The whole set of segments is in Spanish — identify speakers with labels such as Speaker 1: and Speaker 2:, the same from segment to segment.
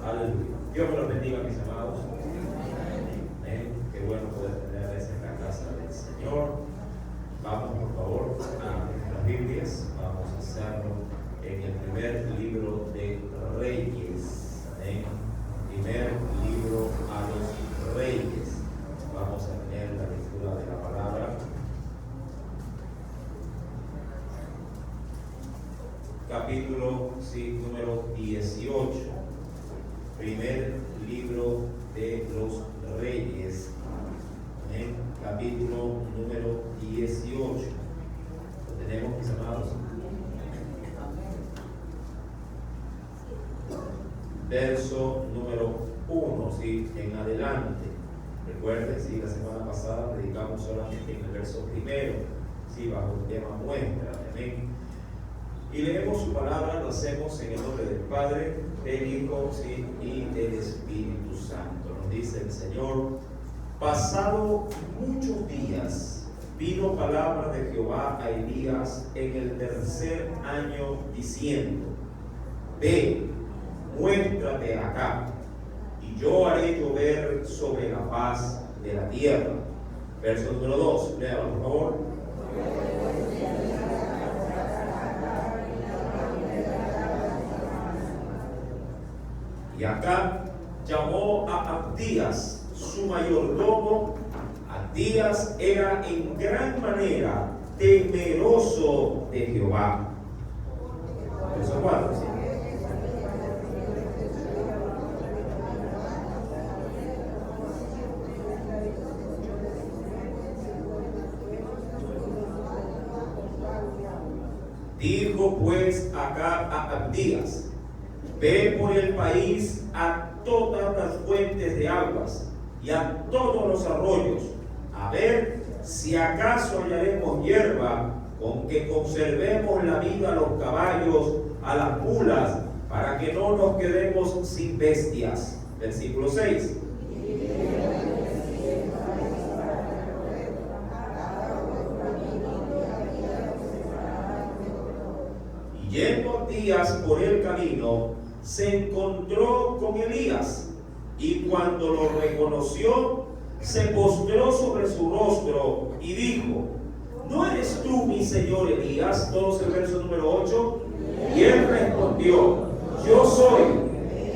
Speaker 1: Aleluya. Dios me los bendiga, mis amados. Amén. Qué bueno poder tenerles en la casa del Señor. Vamos, por favor, a nuestras Biblias. Vamos a hacerlo en el primer libro de Reyes. Amén. Primer libro a los Reyes. Vamos a tener la lectura de la palabra. Capítulo número 18. Primer libro de los Reyes. Amén. Capítulo número 18. ¿Lo tenemos, mis amados? Verso número 1, ¿sí? En adelante. Recuerden, ¿sí? La semana pasada predicamos solamente en el verso primero, ¿sí? Bajo el tema muestra. Amén. Y leemos su palabra, lo hacemos en el nombre del Padre, del Hijo, ¿sí? Y del Espíritu Santo. Nos dice el Señor: pasado muchos días, vino palabra de Jehová a Elías en el tercer año, diciendo: ve, muéstrate acá, y yo haré llover sobre la faz de la tierra. Verso número 2, léalo por favor. Y acá llamó a Abdías, su mayordomo. Abdías era en gran manera temeroso de Jehová. Verso 4, ¿sí? Dijo pues acá a Abdías: ve por el país a todas las fuentes de aguas y a todos los arroyos, a ver si acaso hallaremos hierba con que conservemos la vida a los caballos, a las mulas, para que no nos quedemos sin bestias. Versículo 6. Y yendo Abdías por el camino, se encontró con Elías, y cuando lo reconoció, se postró sobre su rostro y dijo: ¿no eres tú mi señor Elías? Todos el verso número 8. Y él respondió: yo soy.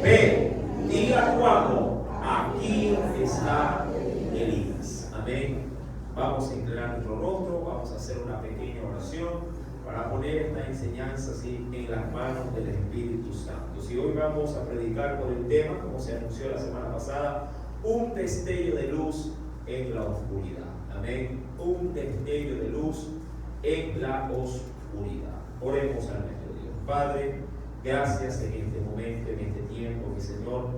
Speaker 1: Ve, diga Juan, aquí está Elías. Amén. Vamos a inclinar nuestro rostro, vamos a hacer una pequeña oración para poner esta enseñanza así en las manos del Espíritu Santo. Si hoy vamos a predicar por el tema, como se anunció la semana pasada, un destello de luz en la oscuridad. Amén. Un destello de luz en la oscuridad. Oremos a nuestro Dios. Padre, gracias en este momento, en este tiempo, que Señor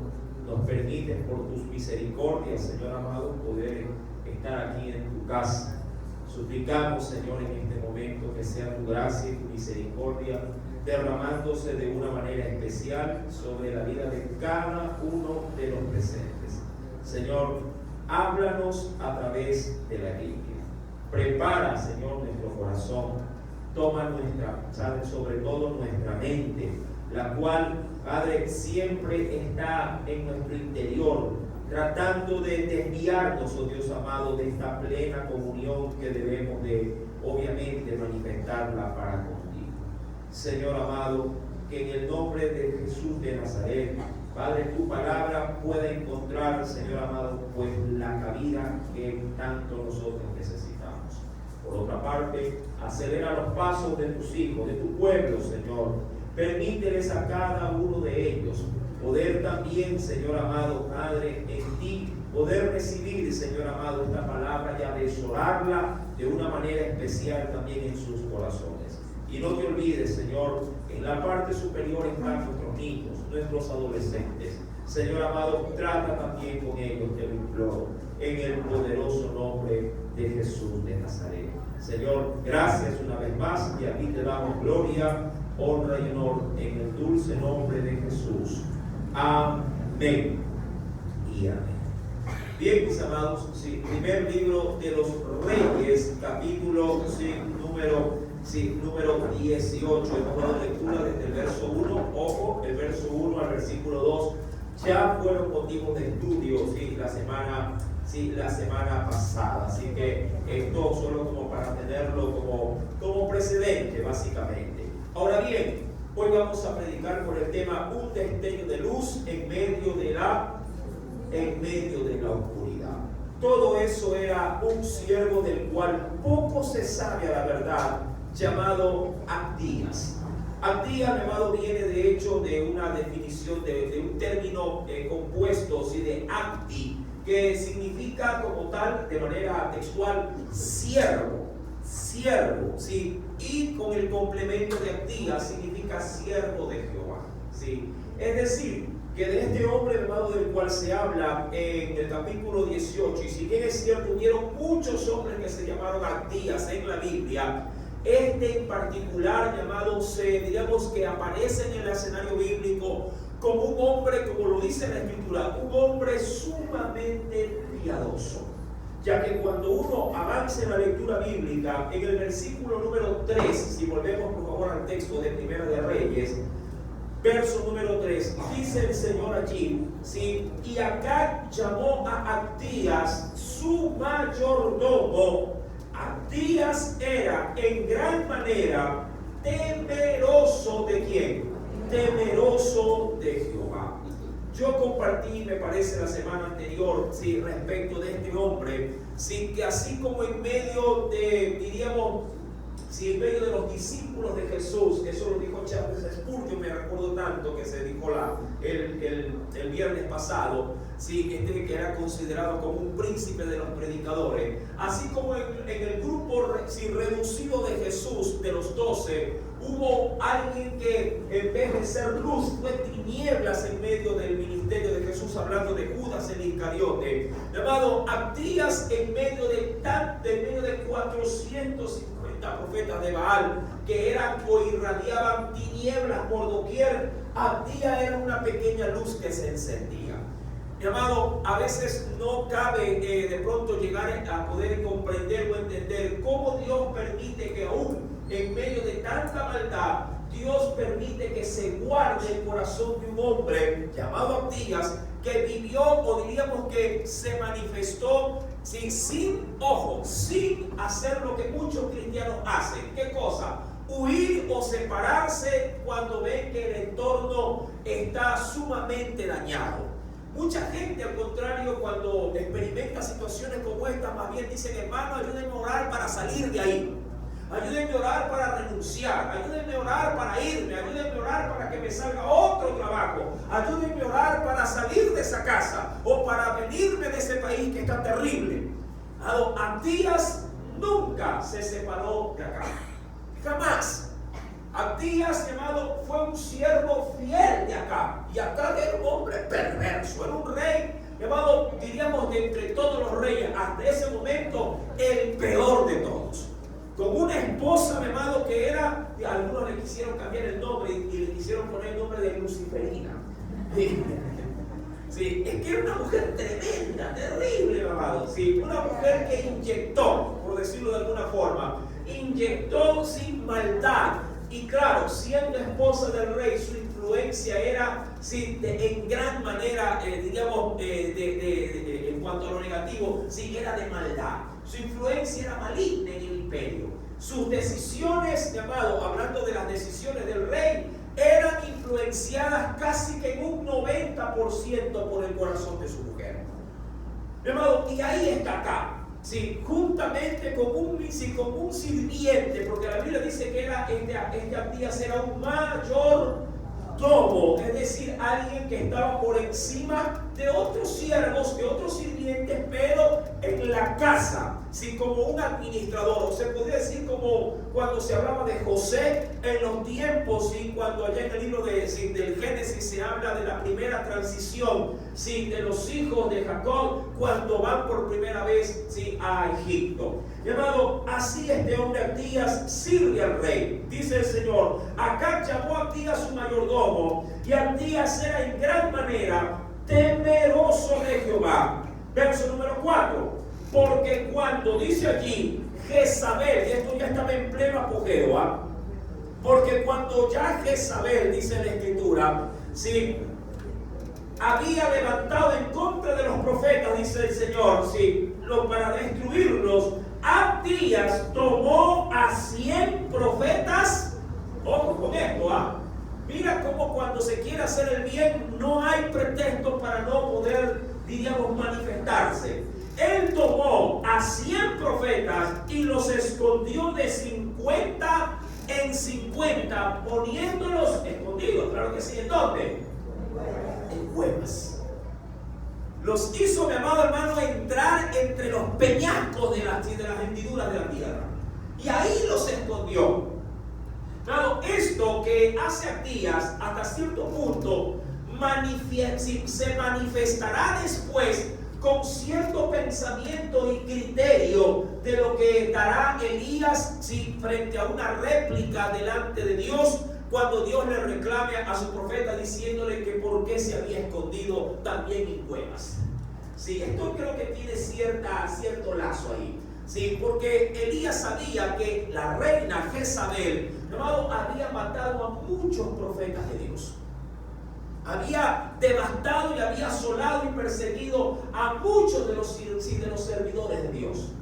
Speaker 1: nos permite por tus misericordias, Señor amado, poder estar aquí en tu casa. Suplicamos, Señor, en este momento que sea tu gracia y tu misericordia derramándose de una manera especial sobre la vida de cada uno de los presentes. Señor, háblanos a través de la Biblia. Prepara, Señor, nuestro corazón. Toma sobre todo nuestra mente, la cual, Padre, siempre está en nuestro interior, tratando de desviarnos, oh Dios amado, de esta plena comunión que debemos de, obviamente, manifestarla para contigo. Señor amado, que en el nombre de Jesús de Nazaret, Padre, tu palabra pueda encontrar, Señor amado, pues la cabida que tanto nosotros necesitamos. Por otra parte, acelera los pasos de tus hijos, de tu pueblo, Señor. Permíteles a cada uno de ellos poder también, Señor amado, Padre, en ti, poder recibir, Señor amado, esta palabra y atesorarla de una manera especial también en sus corazones. Y no te olvides, Señor, en la parte superior están nuestros niños, nuestros adolescentes. Señor amado, trata también con ellos, te lo imploro, en el poderoso nombre de Jesús de Nazaret. Señor, gracias una vez más, y a ti te damos gloria, honra y honor en el dulce nombre de Jesús. Amén y amén. Bien, mis amados, sí, primer libro de los Reyes, capítulo número 18. Hemos dado lectura desde el verso 1, ojo, el verso 1 al versículo 2 ya fueron motivos de estudio, la semana pasada. Así que esto solo como para tenerlo como precedente, básicamente. Ahora bien, hoy vamos a predicar por el tema un destello de luz en medio de la oscuridad. Todo eso era un siervo del cual poco se sabe a la verdad, llamado Abdías. Abdías, mi amado, viene de hecho de una definición de un término compuesto, ¿sí? De abdi, que significa como tal, de manera textual, siervo, ¿sí? Y con el complemento de Abdías significa siervo de Jehová, ¿sí? Es decir, que de este hombre, hermano, del cual se habla en el capítulo 18, y si bien es cierto, hubieron muchos hombres que se llamaron Abdías en la Biblia, este en particular llamado, diríamos que aparece en el escenario bíblico como un hombre, como lo dice la Escritura, un hombre sumamente piadoso. Ya que cuando uno avanza en la lectura bíblica, en el versículo número 3, si volvemos por favor al texto de Primera de Reyes, verso número 3, dice el Señor allí, ¿sí? Y Acab llamó a Abdías su mayordomo. Abdías era en gran manera temeroso ¿de quién? Temeroso de Jehová. Yo compartí, me parece, la semana anterior, ¿sí? Respecto de este hombre, ¿sí? Que así como en medio de, diríamos, si en medio de los discípulos de Jesús, eso lo dijo Charles Spurgeon, me recuerdo tanto que se dijo el viernes pasado, ¿sí? Que era considerado como un príncipe de los predicadores, así como en el grupo reducido de Jesús, de los 12, hubo alguien que en vez de ser luz fue tinieblas en medio del ministerio de Jesús, hablando de Judas el Iscariote, llamado Abdías, en medio de 450 profetas de Baal que eran o irradiaban tinieblas por doquier. Abdías era una pequeña luz que se encendía. Mi amado, a veces no cabe de pronto llegar a poder comprender o entender cómo Dios permite que aún en medio de tanta maldad, Dios permite que se guarde el corazón de un hombre llamado Abdías, que vivió, o diríamos que se manifestó sin hacer lo que muchos cristianos hacen. ¿Qué cosa? Huir o separarse cuando ven que el entorno está sumamente dañado. Mucha gente, al contrario, cuando experimenta situaciones como esta, más bien dicen: hermano, ayúdenme a orar para salir de ahí. Ayúdenme a orar para renunciar, ayúdenme a orar para irme, ayúdenme a orar para que me salga otro trabajo, ayúdenme a orar para salir de esa casa o para venirme de ese país que está terrible. Abdías nunca se separó de acá, jamás. Abdías, llamado, fue un siervo fiel de acá, y acá era un hombre perverso, era un rey, llamado, diríamos, de entre todos los reyes, hasta ese momento, el peor de todos. Con una esposa, mi amado, que era, algunos le quisieron cambiar el nombre y le quisieron poner el nombre de Luciferina. Sí, es que era una mujer tremenda, terrible, mi amado. Sí, una mujer que inyectó, por decirlo de alguna forma, inyectó sin maldad. Y claro, siendo esposa del rey, su influencia era, sí, en gran manera, diríamos, en cuanto a lo negativo, sí, era de maldad. Su influencia era maligna en el imperio. Sus decisiones, llamado, hablando de las decisiones del rey, eran influenciadas casi que en un 90% por el corazón de su mujer. Llamado, y ahí está acá. Sí, juntamente con un sirviente, porque la Biblia dice que era este Abdías era un mayordomo, es decir, alguien que estaba por encima de otros siervos, de otros sirvientes, pero en la casa, sí, como un administrador. O se podría decir como cuando se hablaba de José en los tiempos, sí, cuando allá en el libro del Génesis se habla de la primera transición, sí, de los hijos de Jacob cuando van por primera vez, sí, a Egipto. Llamado, así este hombre Abdías sirve al rey. Dice el Señor: Acab llamó a Abdías su mayordomo, y Abdías era en gran manera temeroso de Jehová. Verso número 4. Porque cuando dice allí Jezabel, y esto ya estaba en pleno apogeo, porque cuando ya Jezabel, dice la Escritura, sí, había levantado en contra de los profetas, dice el Señor, sí, para destruirlos, Abdías tomó a 100 profetas. Ojo con esto, mira cómo cuando se quiere hacer el bien no hay pretexto para no poder, diríamos, manifestarse. Él tomó a 100 profetas y los escondió de 50 en 50, poniéndolos escondidos. Claro que sí, ¿en dónde? En cuevas. Los hizo, mi amado hermano, entrar entre los peñascos de las hendiduras de la tierra. Y ahí los escondió. Claro, esto que hace Abdías hasta cierto punto se manifestará después con cierto pensamiento y criterio de lo que dará Elías frente a una réplica delante de Dios, cuando Dios le reclame a su profeta diciéndole que por qué se había escondido también en cuevas. Sí, esto creo que tiene cierto lazo ahí. Sí, porque Elías sabía que la reina Jezabel, hermano, había matado a muchos profetas de Dios. Había devastado y había asolado y perseguido a muchos de los servidores de Dios.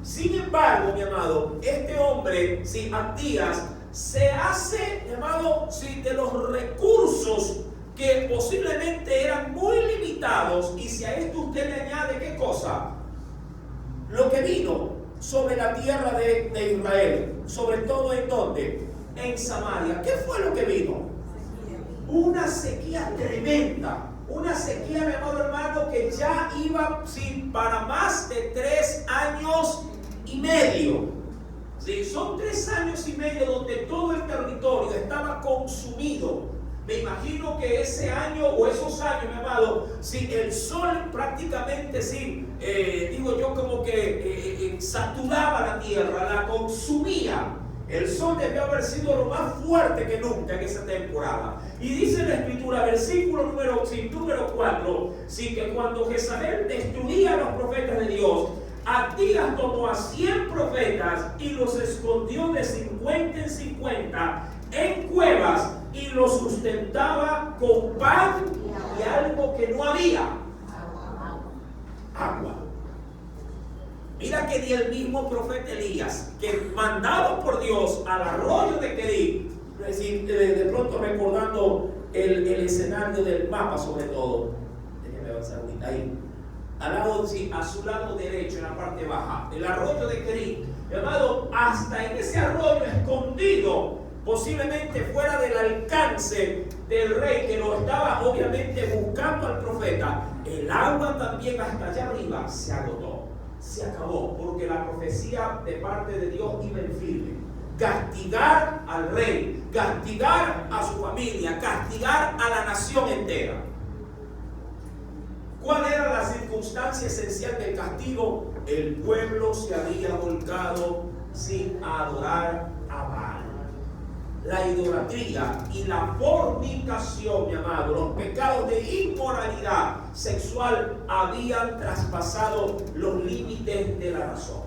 Speaker 1: Sin embargo, mi amado, este hombre, Abdías, se hace, mi amado, de los recursos que posiblemente eran muy limitados, y si a esto usted le añade, ¿qué cosa? Lo que vino sobre la tierra de Israel, sobre todo ¿en dónde? En Samaria. ¿Qué fue lo que vino? Una sequía tremenda, una sequía, mi amado hermano, que ya iba para más de 3 años y medio. Sí, son 3 años y medio donde todo el territorio estaba consumido. Me imagino que ese año o esos años, mi amado, el sol prácticamente, digo yo, como que saturaba la tierra, la consumía. El sol debió haber sido lo más fuerte que nunca en esa temporada. Y dice la Escritura, versículo número 4, que cuando Jezabel destruía a los profetas de Dios, Abdías tomó a 100 profetas y los escondió de 50 en 50 en cuevas, y los sustentaba con pan y algo que no había: agua. Mira que ni el mismo profeta Elías, que mandado por Dios al arroyo de Querib, es decir, de pronto recordando el escenario del mapa, sobre todo, déjeme avanzar ahorita ahí, a su lado derecho, en la parte baja, el arroyo de Querib, llamado hasta en ese arroyo escondido, posiblemente fuera del alcance del rey, que lo estaba obviamente buscando al profeta. El agua también hasta allá arriba se agotó, se acabó, porque la profecía de parte de Dios iba en firme: castigar al rey, castigar a su familia, castigar a la nación entera. ¿Cuál era la circunstancia esencial del castigo? El pueblo se había volcado a adorar a Baal. La idolatría y la fornicación, mi amado, los pecados de inmoralidad sexual habían traspasado los límites de la razón.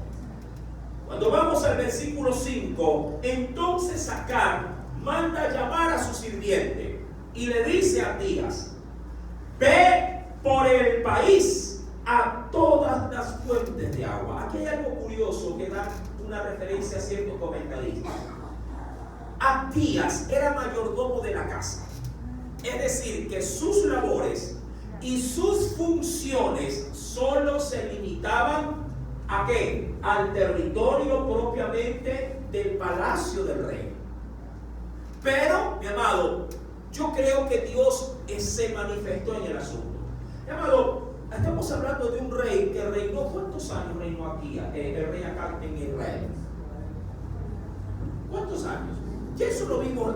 Speaker 1: Cuando vamos al versículo 5, entonces Acab manda llamar a su sirviente y le dice a Abdías: ve por el país a todas las fuentes de agua. Aquí hay algo curioso que da una referencia a ciertos comentaristas. Abdías era mayordomo de la casa, es decir, que sus labores y sus funciones solo se limitaban ¿a qué? Al territorio propiamente del palacio del rey. Pero, mi amado, yo creo que Dios se manifestó en el asunto. Mi amado, estamos hablando de un rey que reinó, ¿cuántos años reinó aquí el rey Acab en Israel? ¿Cuántos años? Y eso lo vimos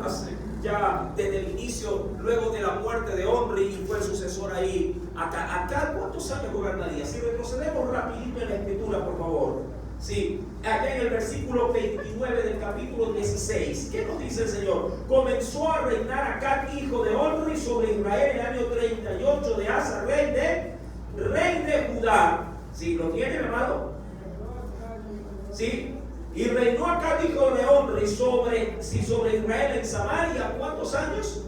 Speaker 1: ya desde el inicio, luego de la muerte de Omri, y fue el sucesor ahí. Acá, ¿cuántos años gobernaría? Si retrocedemos rapidito en la escritura, por favor. Sí, acá en el versículo 29 del capítulo 16, ¿qué nos dice el Señor? Comenzó a reinar Acab, hijo de Omri, sobre Israel el año 38 de Asa, rey de Judá. ¿Sí? ¿Lo tiene, hermano? ¿Sí? Y reinó Acab, hijo de Omri, sobre Israel en Samaria, ¿cuántos años?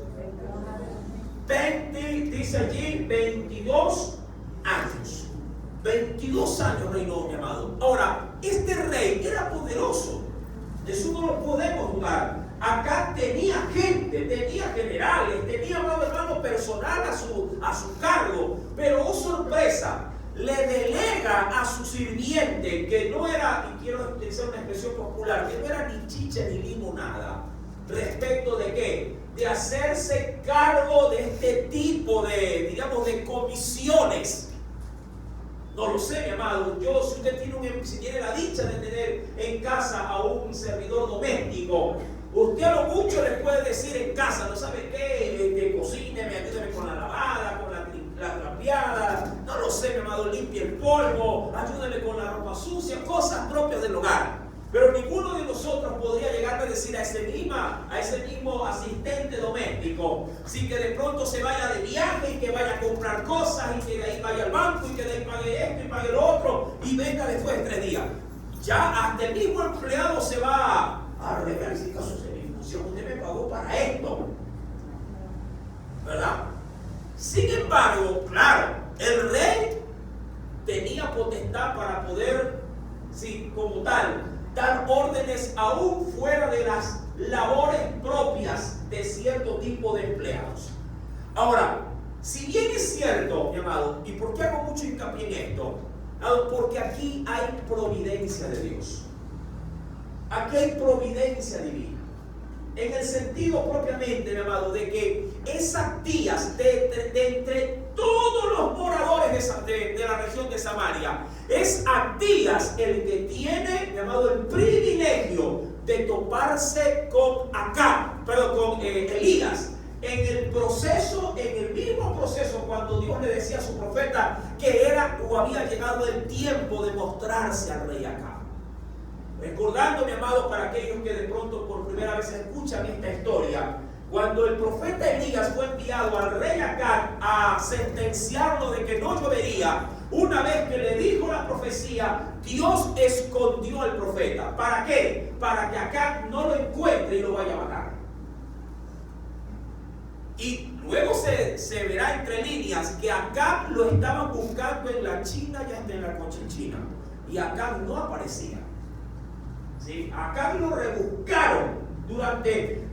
Speaker 1: 23 dice allí 22 años. 22 años reinó, mi amado. Ahora, este rey era poderoso. Eso no lo podemos dudar. Acá tenía gente, tenía generales, tenía, amado hermano, personal a su cargo. Pero, oh sorpresa, le delega a su sirviente, que no era, y quiero utilizar una expresión popular, que no era ni chicha ni limonada. ¿Respecto de qué? De hacerse cargo de este tipo de, digamos, de comisiones. No lo sé, mi amado. Si usted si tiene la dicha de tener en casa a un servidor doméstico, usted a lo mucho le puede decir en casa, ¿no sabe qué? Que cocíneme, ayúdeme con la lavada, con la trapeada, no lo sé, mi amado, limpie el polvo, ayúdeme con la ropa sucia, cosas propias del hogar. Pero ninguno de nosotros podría llegar a decir a ese mismo asistente doméstico, si que de pronto se vaya de viaje y que vaya a comprar cosas y que de ahí vaya al banco y que de ahí pague esto y pague lo otro y venga después de 3 días. Ya hasta el mismo empleado se va a revelar si caso se me impusieron, usted me pagó para esto, ¿verdad? Sin embargo, claro, el rey tenía potestad para poder, sí, como tal, dar órdenes aún fuera de las labores propias de cierto tipo de empleados. Ahora, si bien es cierto, mi amado, ¿y por qué hago mucho hincapié en esto? Porque aquí hay providencia de Dios. Aquí hay providencia divina. En el sentido propiamente, mi amado, de que esas tías de entre todos los moradores de la región de Samaria, es Abdías el que tiene, mi amado, el privilegio de toparse con Elías. En el mismo proceso, cuando Dios le decía a su profeta que era o había llegado el tiempo de mostrarse al rey Acab. Recordando, mi amado, para aquellos que de pronto por primera vez escuchan esta historia, cuando el profeta Elías fue enviado al rey Acab a sentenciarlo de que no llovería, una vez que le dijo la profecía, Dios escondió al profeta. ¿Para qué? Para que Acab no lo encuentre y lo vaya a matar. Y luego se verá entre líneas que Acab lo estaban buscando en la China y hasta en la Cochinchina. Y Acab no aparecía. ¿Sí? Acab lo rebuscaron durante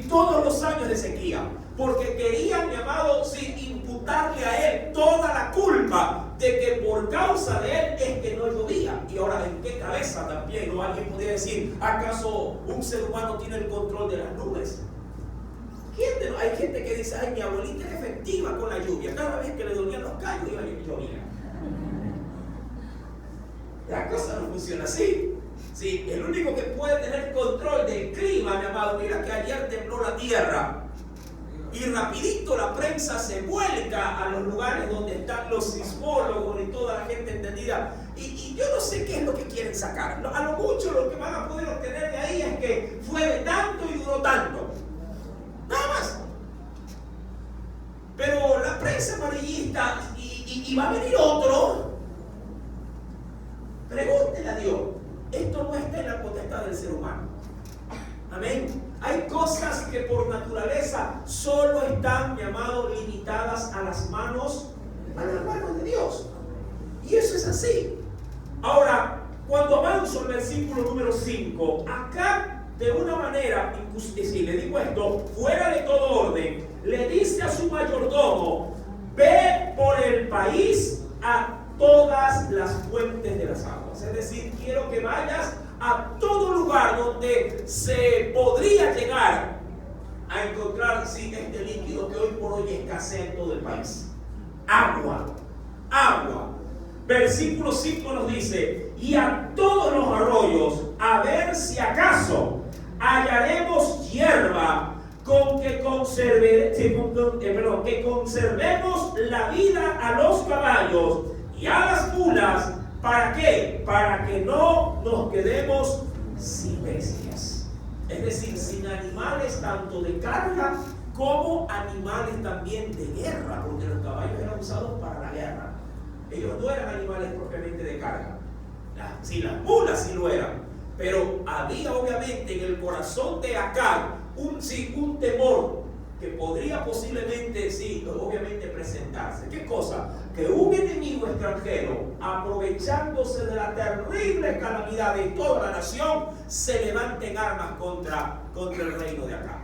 Speaker 1: todos los años de sequía, porque querían, mi amado, imputarle a él toda la culpa de que por causa de él es que no llovía. Y ahora, ¿en qué cabeza también? ¿O alguien podría decir, acaso un ser humano tiene el control de las nubes? Hay gente que dice, ay, mi abuelita es efectiva con la lluvia, cada vez que le dolían los callos iba y llovía. La cosa no funciona así. Sí, el único que puede tener control del clima, mi amado, mira que ayer tembló la tierra y rapidito la prensa se vuelca a los lugares donde están los sismólogos y toda la gente entendida, y yo no sé qué es lo que quieren sacar. A lo mucho lo que van a poder obtener de ahí es que fue de tanto y duró tanto, nada más. Pero la prensa amarillista y va a venir otro. Pregúntele a Dios. Esto no está en la potestad del ser humano. Amén. Hay cosas que por naturaleza solo están, mi amado, limitadas a las manos de Dios. Y eso es así. Ahora, cuando avanzo al versículo número 5, acá de una manera, si le digo esto, fuera de todo orden, le dice a su mayordomo, ve por el país a todas las fuentes de las aguas. Es decir, quiero que vayas a todo lugar donde se podría llegar a encontrar este líquido que hoy por hoy escasea en todo el país. Agua. Versículo 5 nos dice, y a todos los arroyos, a ver si acaso hallaremos hierba con que conservemos la vida a los caballos y a las mulas. ¿Para qué? Para que no nos quedemos sin bestias. Es decir, sin animales tanto de carga como animales también de guerra, porque los caballos eran usados para la guerra. Ellos no eran animales propiamente de carga. Las mulas sí lo eran. Pero había obviamente en el corazón de Acab un temor que podría posiblemente, sí, obviamente presentarse. ¿Qué cosa? Que un enemigo extranjero, aprovechándose de la terrible calamidad de toda la nación, se levante en armas contra el reino de acá.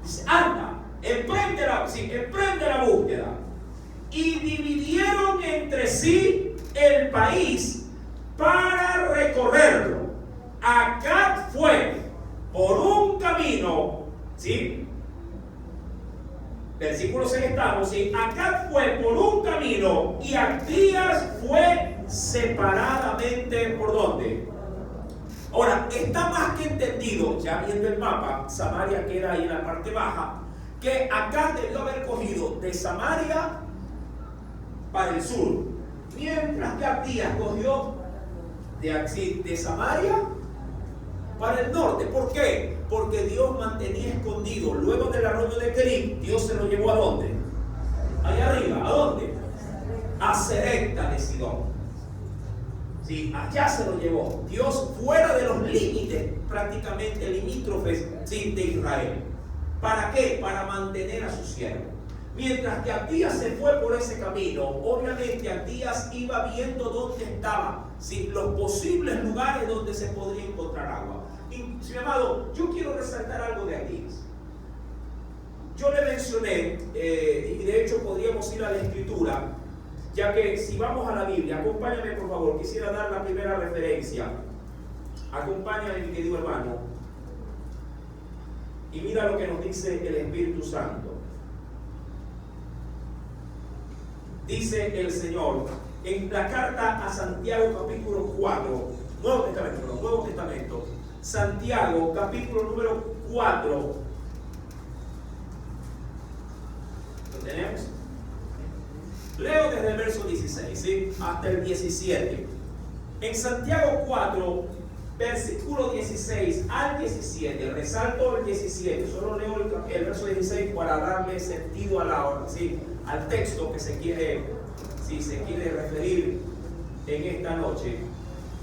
Speaker 1: Dice, anda, emprende la búsqueda. Y dividieron entre sí el país para recorrerlo. Acab fue por un camino, ¿sí? Versículo 6 estamos, ¿sí? Acab fue por un camino y Abdías fue separadamente, ¿por dónde? Ahora, está más que entendido, ya viendo el mapa, Samaria queda ahí en la parte baja, que Acab debió haber cogido de Samaria para el sur, mientras que Abdías cogió de Samaria para el norte. ¿Por qué? Porque Dios mantenía escondido. Luego del arroyo de Querib, Dios se lo llevó ¿a dónde? Allá arriba. ¿A dónde? A Serepta de Sidón. Sí, allá se lo llevó. Dios fuera de los límites prácticamente limítrofes, sí, de Israel. ¿Para qué? Para mantener a su siervo. Mientras que Abdías se fue por ese camino, obviamente Abdías iba viendo dónde estaban, ¿sí?, los posibles lugares donde se podría encontrar agua. Y, mi amado, yo quiero resaltar algo de Abdías. Yo le mencioné, y de hecho podríamos ir a la Escritura, ya que si vamos a la Biblia, acompáñame por favor, quisiera dar la primera referencia. Acompáñame, mi querido hermano, y mira lo que nos dice el Espíritu Santo. Dice el Señor en la carta a Santiago capítulo 4, Nuevo Testamento, Santiago capítulo número 4. ¿Lo tenemos? Leo desde el verso 16, ¿sí?, hasta el 17. En Santiago 4, versículo 16 al 17, resalto el 17, solo leo el verso 16 para darle sentido a la hora, ¿sí?, al texto que se quiere referir en esta noche.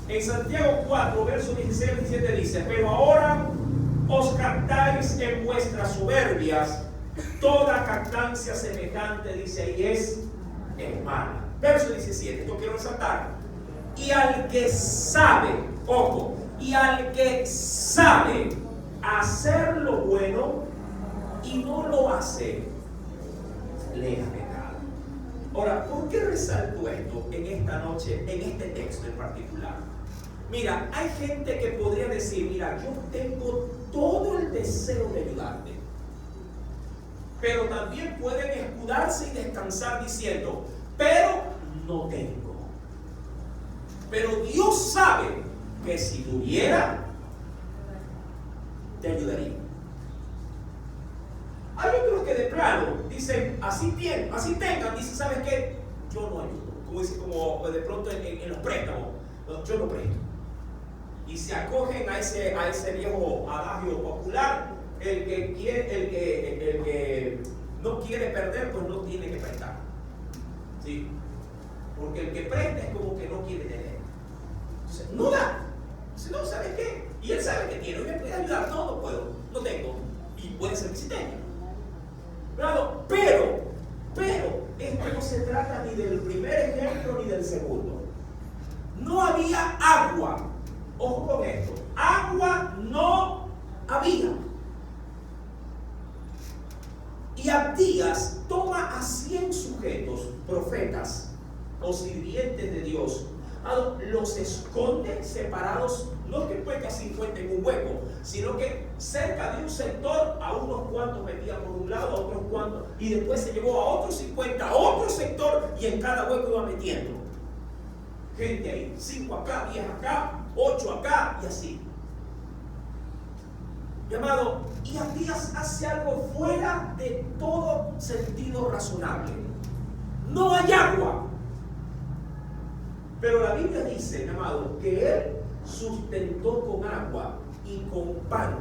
Speaker 1: En Santiago 4, verso 16 al 17 dice: pero ahora os captáis en vuestras soberbias, toda captancia semejante, dice ahí, es mala. Verso 17, esto quiero resaltar. Y al que sabe, ojo, y al que sabe hacer lo bueno y no lo hace, le es pecado. Ahora, ¿por qué resalto esto en esta noche, en este texto en particular? Mira, hay gente que podría decir: mira, yo tengo todo el deseo de ayudarte. Pero también pueden escudarse y descansar diciendo: pero no tengo. Pero Dios sabe que si tuviera, te ayudaría. Hay otros que de plano dicen: así tengan, dicen: ¿sabes qué? Yo no ayudo. Como dice, como de pronto en los préstamos, yo no presto. Y se acogen a ese viejo adagio popular: el que no quiere perder, pues no tiene que prestar. ¿Sí? Porque el que presta es como que no quiere tener. Entonces, no da. Entonces, no, ¿sabes qué? Y él sabe que tiene. ¿Me puede ayudar? No, no puedo. No tengo. Y puede ser que sí tenga. Pero, esto no se trata ni del primer ejemplo ni del segundo. No había agua. Ojo con esto. Agua no había. Y Abdías toma a 100 sujetos, profetas o sirvientes de Dios, los esconde separados, no es que puede casi encuentren un hueco, sino que cerca de un sector a unos cuantos metía por un lado, a otros cuantos, y después se llevó a otros 50 a otro sector, y en cada hueco iba metiendo gente ahí, 5 acá, 10 acá, 8 acá, y así. Mi amado, y Abdías hace algo fuera de todo sentido razonable. No hay agua, pero la Biblia dice, mi amado, que él sustentó con agua y con pan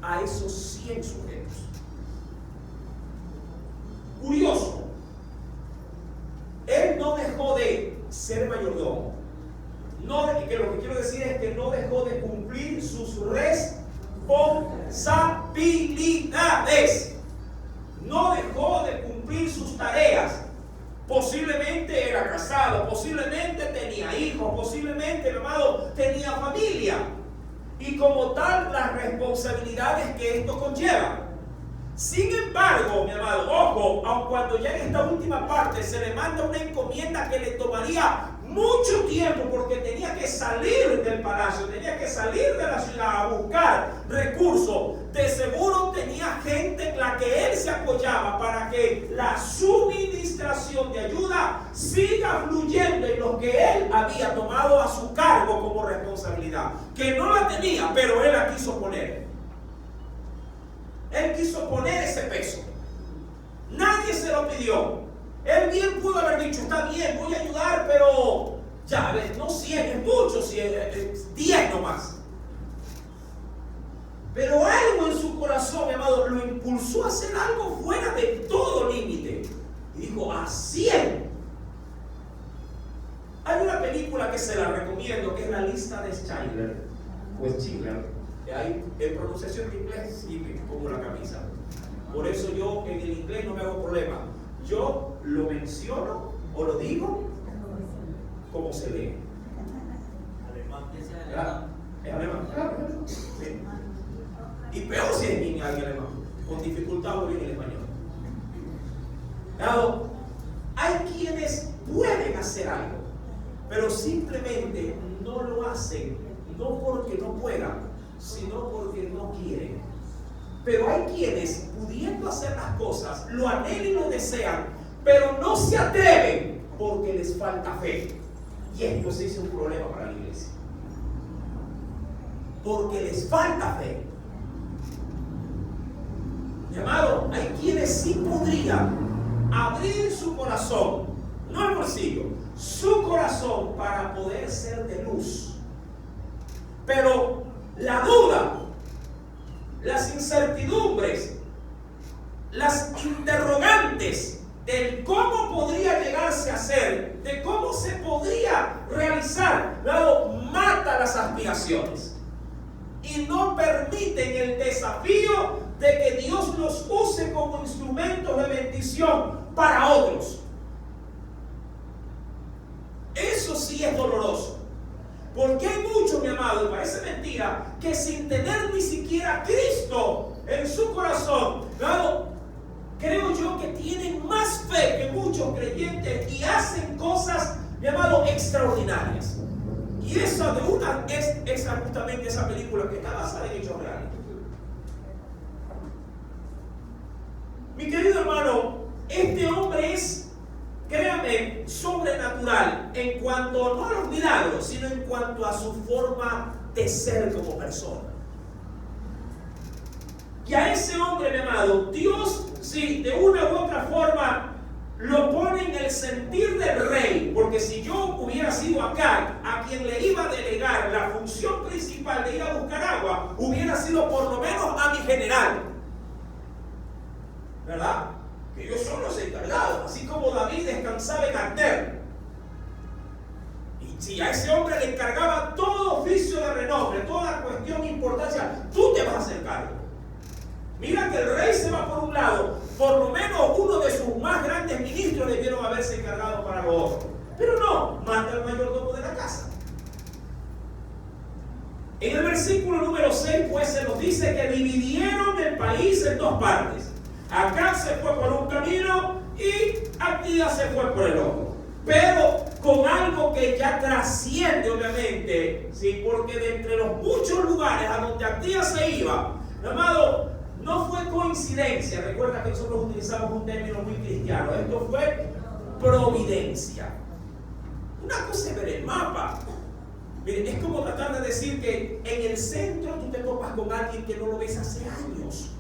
Speaker 1: a esos 100 sujetos. Curioso, él no dejó de ser mayordomo. Que lo que quiero decir es que no dejó de cumplir sus responsabilidades. posiblemente era casado, posiblemente tenía hijos, posiblemente, mi amado, tenía familia. Y como tal, las responsabilidades que esto conlleva. Sin embargo, mi amado, ojo, aun cuando ya en esta última parte se le manda una encomienda que le tomaría mucho tiempo, porque tenía que salir del palacio, tenía que salir de la ciudad a buscar recursos. De seguro tenía gente en la que él se apoyaba para que la suministración de ayuda siga fluyendo en lo que él había tomado a su cargo como responsabilidad, que no la tenía, pero él la quiso poner. Él quiso poner ese peso. Nadie se lo pidió. Él bien pudo haber dicho, está bien, voy a ayudar, pero ya ves, no 100, es mucho, 10 nomás. Pero algo en su corazón, mi amado, lo impulsó a hacer algo fuera de todo límite. Y dijo, a 100. Hay una película que se la recomiendo, que es La lista de Schindler, o Schindler. Ahí, en pronunciación de inglés, sí me pongo la camisa. Por eso yo en el inglés no me hago problema. Yo lo menciono o lo digo como se lee. ¿Verdad? ¿Es alemán? Sí. Y peor si es en alemán. Con dificultad o bien el español. Claro, hay quienes pueden hacer algo, pero simplemente no lo hacen, no porque no puedan, sino porque no quieren. Pero hay quienes, pudiendo hacer las cosas, lo anhelan y lo desean, pero no se atreven porque les falta fe. Y esto sí es un problema para la iglesia. Porque les falta fe. Mi amado, hay quienes sí podrían abrir su corazón, no el bolsillo, su corazón para poder ser de luz. Pero la duda, las incertidumbres, las interrogantes del cómo podría llegarse a ser, de cómo se podría realizar, mata las aspiraciones y no permiten el desafío de que Dios los use como instrumentos de bendición para otros. Eso sí es doloroso. Porque hay muchos, mi amado, y parece mentira, que sin tener ni siquiera a Cristo en su corazón, creo yo que tienen más fe que muchos creyentes y hacen cosas, mi amado, extraordinarias. Y esa de una es justamente esa película que está basada en hechos reales. Mi querido hermano, este hombre es, créame, sobrenatural en cuanto no a los milagros, sino en cuanto a su forma de ser como persona. Y a ese hombre, mi amado, Dios, sí, de una u otra forma lo pone en el sentir del rey, porque si yo hubiera sido acá, a quien le iba a delegar la función principal de ir a buscar agua, hubiera sido por lo menos a mi general, ¿verdad? Que ellos son los encargados, así como David descansaba en Abner. Y si a ese hombre le encargaba todo oficio de renombre, toda cuestión de importancia, tú te vas a hacer cargo. Mira que el rey se va por un lado, por lo menos uno de sus más grandes ministros debieron haberse encargado para lo otro. Pero no, manda al mayordomo de la casa. En el versículo número 6, pues se nos dice que dividieron el país en dos partes. Acab se fue por un camino y Abdías se fue por el otro. Pero con algo que ya trasciende, obviamente, ¿sí? Porque de entre los muchos lugares a donde Abdías se iba, mi amado, no fue coincidencia. Recuerda que nosotros utilizamos un término muy cristiano. Esto fue providencia. Una cosa es ver el mapa. Miren, es como tratar de decir que en el centro tú te topas con alguien que no lo ves hace años.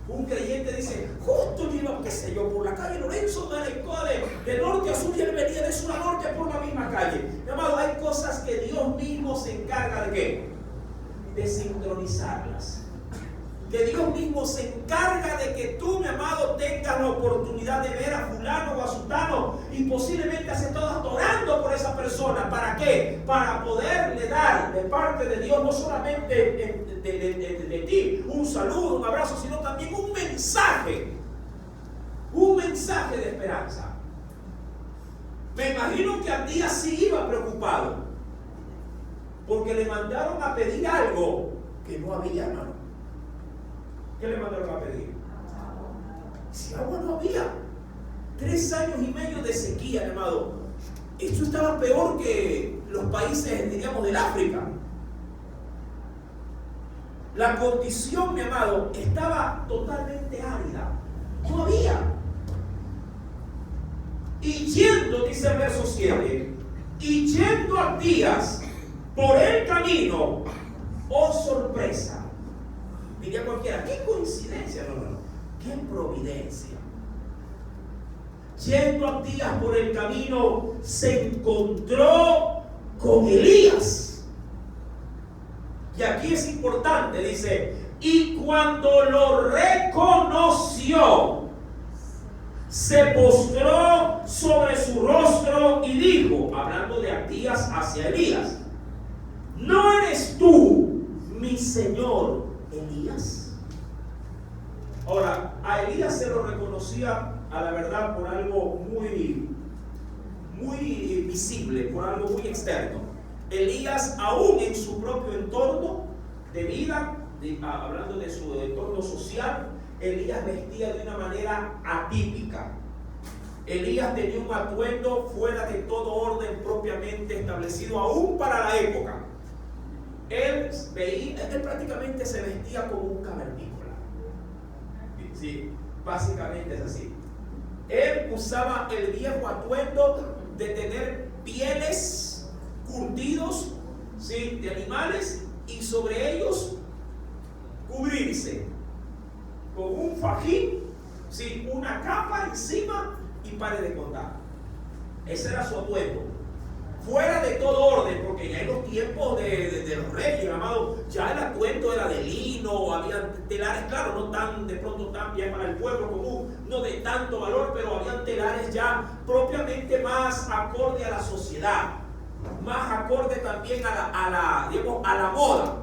Speaker 1: Un creyente dice, justo yo iba, qué sé yo, por la calle Lorenzo de norte a sur y él venía de sur a norte por la misma calle. Mi amado, hay cosas que Dios mismo se encarga de ¿qué? De sincronizarlas. Que Dios mismo se encarga de que tú, mi amado, tengas la oportunidad de ver a fulano o a sutano y posiblemente has estado orando por esa persona. ¿Para qué? Para poderle dar de parte de Dios no solamente de ti un saludo, un abrazo, sino también un mensaje de esperanza. Me imagino que Abdías sí iba preocupado, porque le mandaron a pedir algo que no había, hermano. ¿Qué le mandaron a pedir? Si agua no había. 3 años y medio de sequía, hermano. Esto estaba peor que los países, diríamos, del África. La condición, mi amado, estaba totalmente árida. No había. Y yendo, dice el verso 7, y yendo Abdías por el camino, oh sorpresa. Diría cualquiera, qué coincidencia, no, qué providencia. Yendo Abdías por el camino, se encontró con Elías. Y aquí es importante, dice, y cuando lo reconoció, se postró sobre su rostro y dijo, hablando de Abdías hacia Elías, ¿no eres tú mi señor Elías? Ahora, a Elías se lo reconocía, a la verdad, por algo muy visible, por algo muy externo. Elías, aún en su propio entorno de vida, hablando de su entorno social, Elías vestía de una manera atípica. Elías tenía un atuendo fuera de todo orden propiamente establecido, aún para la época. Él prácticamente se vestía como un cavernícola. Sí, básicamente es así. Él usaba el viejo atuendo de tener pieles curtidos, ¿sí?, de animales, y sobre ellos cubrirse con un fajín, ¿sí?, una capa encima y pare de contar. Ese era su atuendo. Fuera de todo orden, porque ya en los tiempos de los reyes, amado, ya el atuendo era de lino, había telares, claro, no tan de pronto tan bien para el pueblo común, no de tanto valor, pero habían telares ya propiamente más acorde a la sociedad, más acorde también a la moda.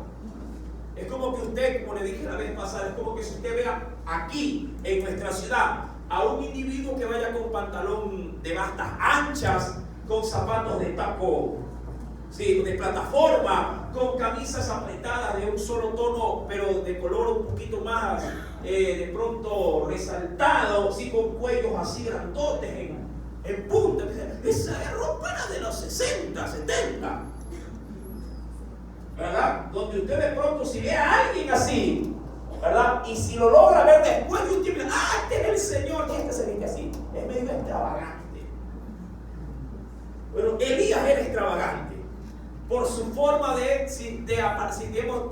Speaker 1: Es como que usted, como le dije la vez pasada, es como que si usted vea aquí en nuestra ciudad a un individuo que vaya con pantalón de bastas anchas, con zapatos de taco, sí, de plataforma, con camisas apretadas de un solo tono, pero de color un poquito más de pronto resaltado, sí, con cuellos así grandotes en punta. Esa ropa era de los 60, 70. ¿Verdad? Donde usted de pronto, si ve a alguien así, ¿verdad? Y si lo logra ver después de un tiempo, este es el Señor, que se viste así, es medio extravagante. Bueno, Elías era extravagante por su forma de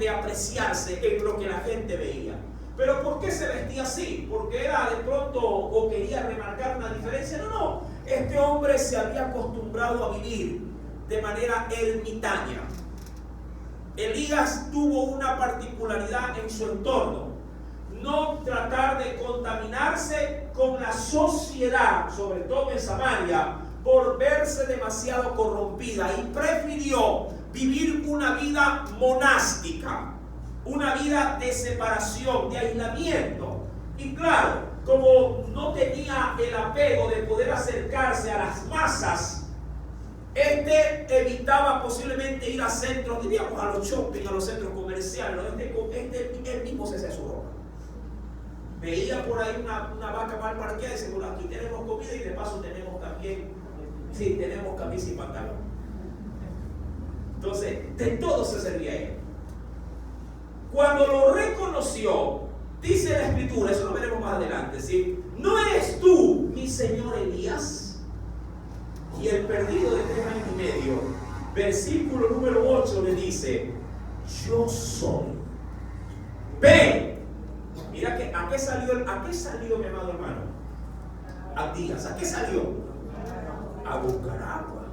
Speaker 1: apreciarse en lo que la gente veía. Pero ¿por qué se vestía así? ¿Porque era de pronto o quería remarcar una diferencia? No. Este hombre se había acostumbrado a vivir de manera ermitaña. Elías tuvo una particularidad en su entorno: no tratar de contaminarse con la sociedad, sobre todo en Samaria, por verse demasiado corrompida, y prefirió vivir una vida monástica, una vida de separación, de aislamiento. Y claro, como no tenía el apego de poder acercarse a las masas, evitaba posiblemente ir a centros, diríamos a los shopping, a los centros comerciales. Él mismo se hacía su ropa. Veía por ahí una vaca mal parqueada y dice, bueno, aquí tenemos comida y de paso tenemos también, sí, tenemos camisa y pantalón. Entonces, de todo se servía él. Cuando lo reconoció, dice la Escritura, eso lo veremos más adelante, ¿sí? ¿No eres tú mi señor Elías? Y el perdido de 3 años y medio, versículo número 8, le dice, yo soy. Ven. Mira que ¿a qué salió mi amado hermano? Abdías. ¿A qué salió? A buscar agua.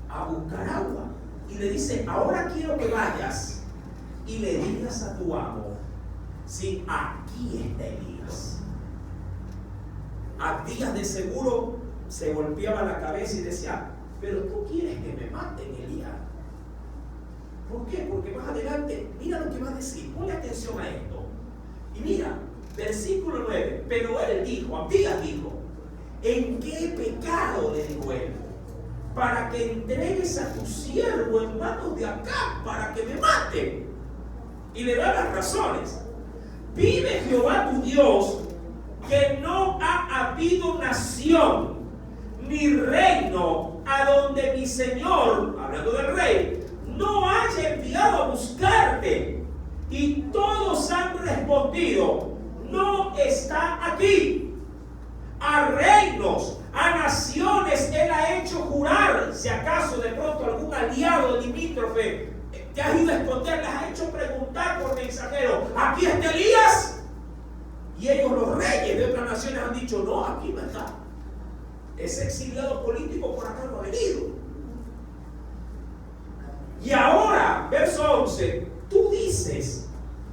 Speaker 1: A buscar agua. Y le dice, ahora quiero que vayas y le digas a tu amo, sí, aquí está Elías. Abdías de seguro se golpeaba la cabeza y decía, pero tú quieres que me maten, Elías. ¿Por qué? Porque más adelante, mira lo que va a decir, ponle atención a esto. Y mira, versículo 9, pero él dijo, Abdías dijo, ¿en qué he pecado?, le dijo él, para que entregues a tu siervo en manos de Acab para que me mate. Y le da las razones. Vive Jehová tu Dios, que no ha habido nación ni reino a donde mi Señor, hablando del rey, no haya enviado a buscarte. Y todos han respondido: no está aquí. A reinos, a naciones él ha hecho jurar. Si acaso de pronto algún aliado limítrofe te ha ido a esconder, les ha hecho preguntar por mensajero: ¿aquí está Elías? Y ellos, los reyes de otras naciones, han dicho: no, aquí no está. Es exiliado político, por acá no ha venido. Y ahora, verso 11, tú dices: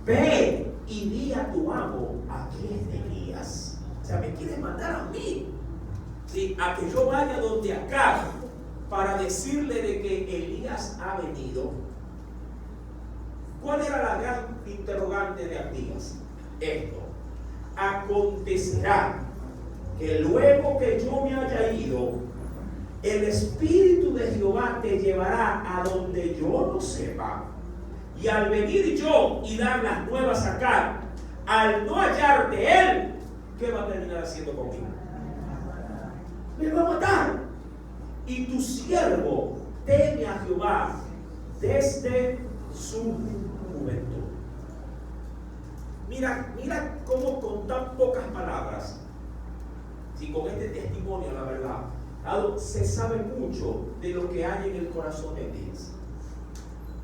Speaker 1: ve y di a tu amo, aquí es de Elías. O sea, me quieres mandar a mí, ¿sí?, a que yo vaya donde acá para decirle de que Elías ha venido. ¿Cuál era la gran interrogante de Abdías? Esto: acontecerá que luego que yo me haya ido, el Espíritu de Jehová te llevará a donde yo no sepa, y al venir yo y dar las nuevas acá, al no hallarte él, ¿qué va a terminar haciendo conmigo? Me va a matar. Y tu siervo teme a Jehová desde su juventud. Mira cómo con tan pocas palabras, si con este testimonio, la verdad, se sabe mucho de lo que hay en el corazón de Abdías.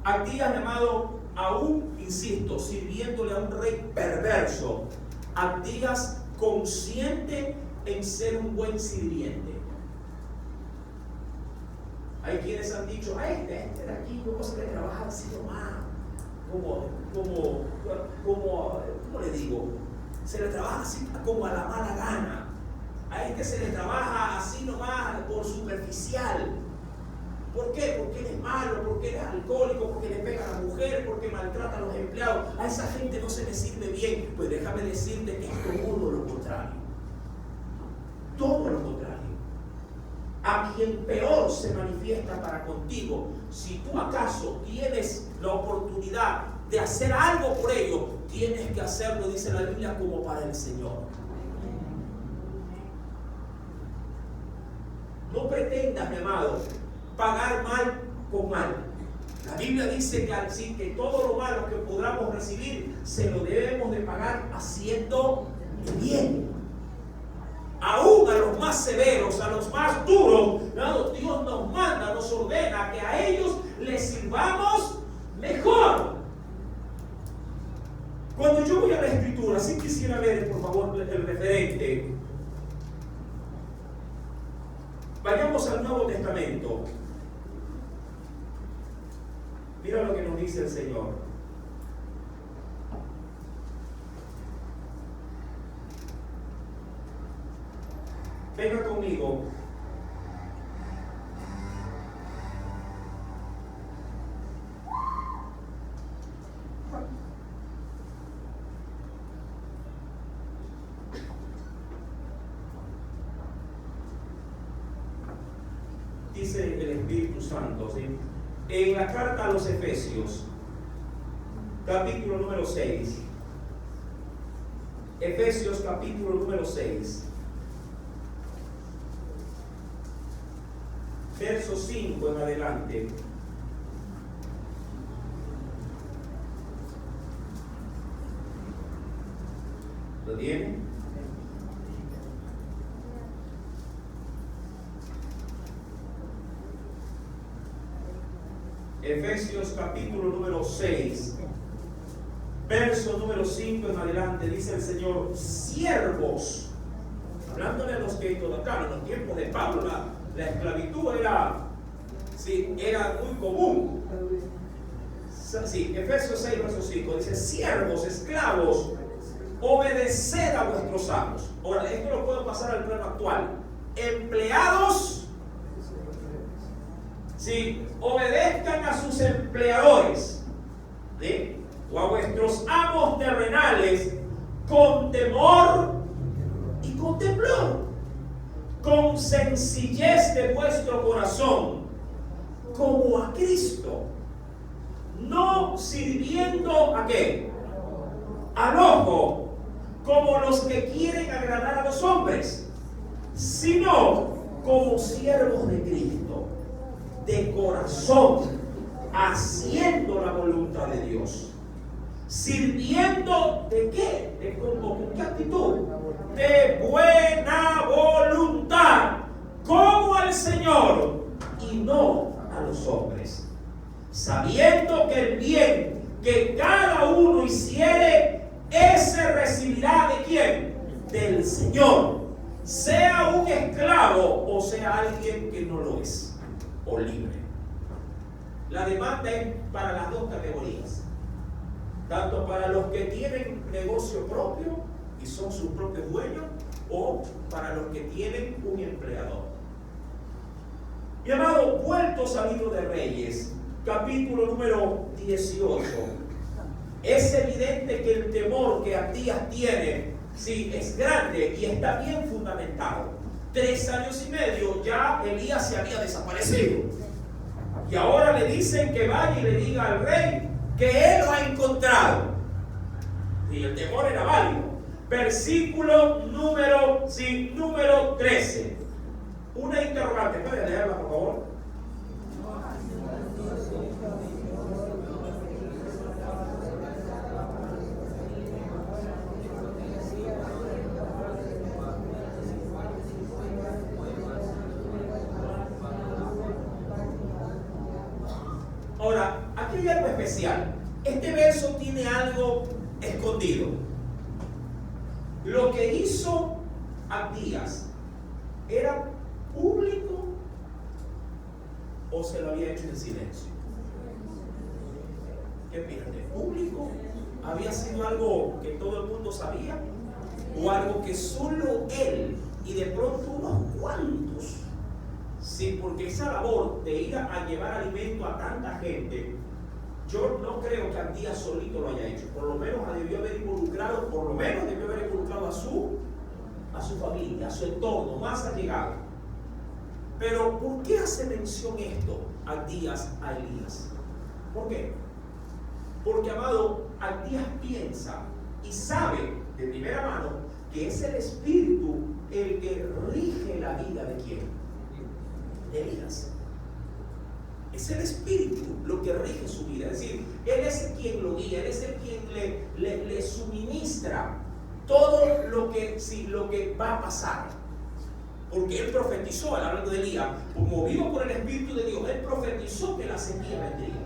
Speaker 1: Abdías, llamado, aún, insisto, sirviéndole a un rey perverso, Abdías consciente en ser un buen sirviente. Hay quienes han dicho: a este de aquí no se le trabaja así nomás, ¿cómo le digo? Se le trabaja así como a la mala gana. A este se le trabaja así nomás por superficial. ¿Por qué? Porque él es malo, porque él es alcohólico, porque le pega a la mujer, porque maltrata a los empleados. A esa gente no se le sirve bien. Pues déjame decirte que es todo lo contrario. Todo lo contrario. A quien peor se manifiesta para contigo, si tú acaso tienes la oportunidad de hacer algo por ello, tienes que hacerlo, dice la Biblia, como para el Señor. No pretendas, mi amado, pagar mal con mal. La Biblia dice que todo lo malo que podamos recibir se lo debemos de pagar haciendo bien. Aún a los más severos, a los más duros, ¿no?, Dios nos manda, nos ordena que a ellos les sirvamos mejor. Cuando yo voy a la Escritura, sí quisiera ver, por favor, el referente. Vayamos al Nuevo Testamento. Mira lo que nos dice el Señor. Venga conmigo. Dice el Espíritu Santo, ¿sí?, en la carta a los Efesios, capítulo número 6. Efesios, capítulo número 6. Verso 5 en adelante. ¿Lo tiene? Efesios capítulo número 6, verso número 5 en adelante, dice el Señor: siervos, hablándole a los que, claro, en los tiempos de Pablo la esclavitud era muy común. Sí, Efesios 6, verso 5, dice: siervos, esclavos, obedeced a vuestros amos. Ahora, esto lo puedo pasar al plano actual. Empleados, sí, obedezcan a sus empleadores, ¿sí?, o a vuestros amos terrenales con temor y con temblor, con sencillez de vuestro corazón, como a Cristo, no sirviendo ¿a qué? Al ojo, como los que quieren agradar a los hombres, sino como siervos de Cristo, de corazón, haciendo la voluntad de Dios. ¿Sirviendo de qué? ¿Con qué actitud? De buena voluntad, como al Señor y no a los hombres, sabiendo que el bien que cada uno hiciere, ese recibirá ¿de quién? Del Señor, sea un esclavo o sea alguien que no lo es, o libre. La demanda es para las dos categorías, tanto para los que tienen negocio propio y son sus propios dueños, o para los que tienen un empleador. Mi amado, vueltos al libro de Reyes, capítulo número 18, es evidente que el temor que Abdías tiene, sí, es grande y está bien fundamentado. 3 años y medio ya Elías se había desaparecido. Y ahora le dicen que vaya y le diga al rey que él lo ha encontrado. Y el temor era válido. Versículo número 13. Una interrogante. ¿Puede leerla, por favor? Ahora, aquí hay algo especial. Este verso tiene algo escondido. Lo que hizo Abdías, ¿era público o se lo había hecho en silencio? ¿Qué piensas? ¿Público? ¿Había sido algo que todo el mundo sabía? ¿O algo que solo él y de pronto unos cuantos? Sí, porque esa labor de ir a llevar alimento a tanta gente, yo no creo que Abdías solito lo haya hecho. Por lo menos debió haber involucrado, a su familia, a su entorno más allegado. Pero ¿por qué hace mención esto Abdías a Elías? ¿Por qué? Porque, amado, Abdías piensa y sabe de primera mano que es el Espíritu el que rige la vida de quién, de Elías. Es el Espíritu lo que rige su vida. Es decir, Él es el quien lo guía, Él es el quien le suministra todo lo que va a pasar. Porque Él profetizó, hablando de Elías, movido por el Espíritu de Dios, Él profetizó que la sequía vendría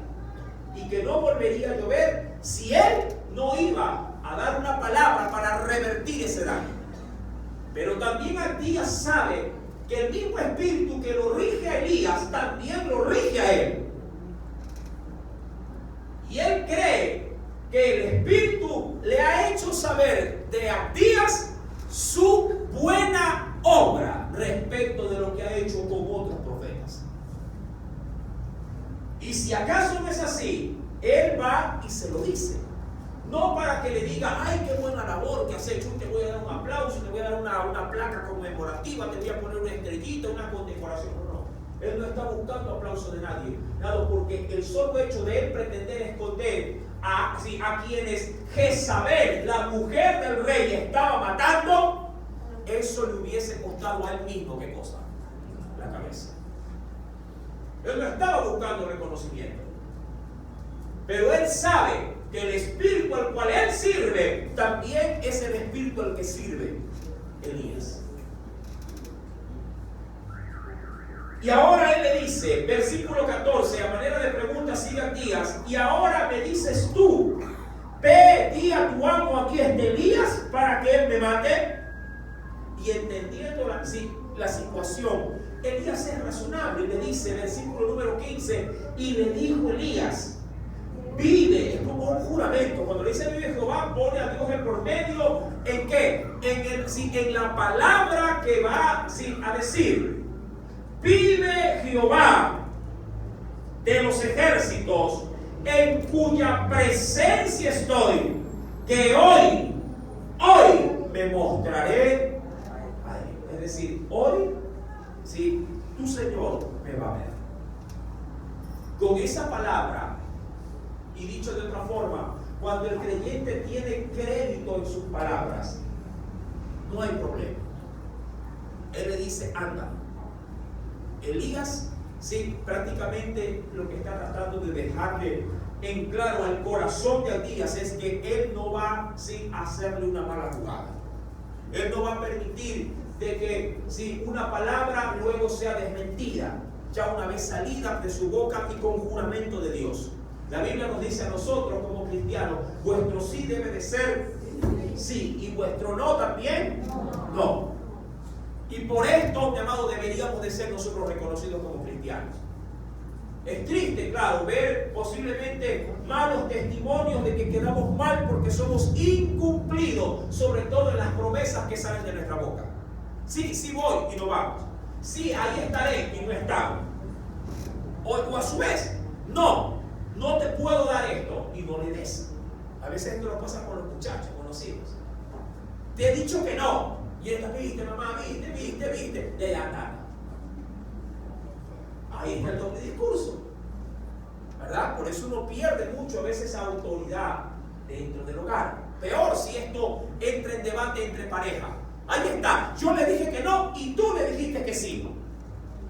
Speaker 1: y que no volvería a llover si Él no iba a dar una palabra para revertir ese daño. Pero también Abdías sabe que el mismo Espíritu que lo rige a Elías también lo rige a él. Y él cree que el Espíritu le ha hecho saber de Abdías su buena obra respecto de lo que ha hecho con otros profetas. Y si acaso no es así, él va y se lo dice. No para que le diga, ay, qué buena labor que has hecho, te voy a dar un aplauso, te voy a dar una placa conmemorativa, te voy a poner una estrellita, una condecoración. No. Él no está buscando aplauso de nadie. Nada, porque el solo hecho de él pretender esconder a quienes Jezabel, la mujer del rey, estaba matando, eso le hubiese costado a él mismo, ¿qué cosa? La cabeza. Él no estaba buscando reconocimiento. Pero él sabe que el Espíritu al cual él sirve también es el Espíritu al que sirve Elías. Y ahora él le dice, versículo 14, a manera de pregunta sigue Abdías, y ahora me dices tú, ve, di a tu amo aquí Elías para que él me mate. Y entendiendo la situación, Elías es razonable, le dice, versículo número 15, y le dijo Elías, vive, es como un juramento. Cuando le dice vive Jehová, pone a Dios en por medio. ¿En qué? En la palabra que va a decir. Vive Jehová de los ejércitos, en cuya presencia estoy, que hoy me mostraré a él. Es decir, hoy Cristo me va a ver. Con esa palabra, y dicho de otra forma, cuando el creyente tiene crédito en sus palabras, no hay problema. Él le dice, anda. Elías, sí, prácticamente lo que está tratando de dejarle en claro al corazón de Elías es que él no va, sí, a hacerle una mala jugada. Él no va a permitir de que, sí, una palabra luego sea desmentida, ya una vez salida de su boca y con juramento de Dios. La Biblia nos dice a nosotros como cristianos, vuestro sí debe de ser sí, y vuestro no también no. Y por esto, mi amado, deberíamos de ser nosotros reconocidos como cristianos. Es triste, claro, ver posiblemente malos testimonios de que quedamos mal porque somos incumplidos, sobre todo en las promesas que salen de nuestra boca. Sí, sí voy y no vamos. Sí, ahí estaré y no estamos. O a su vez, no te puedo dar esto y no le des. A veces esto lo pasa con los muchachos, con los hijos. Te he dicho que no. Y ella, viste, mamá, viste. Y ella, nada. Ahí está el doble discurso, ¿verdad? Por eso uno pierde mucho a veces autoridad dentro del hogar. Peor si esto entra en debate entre pareja. Ahí está, yo le dije que no y tú le dijiste que sí.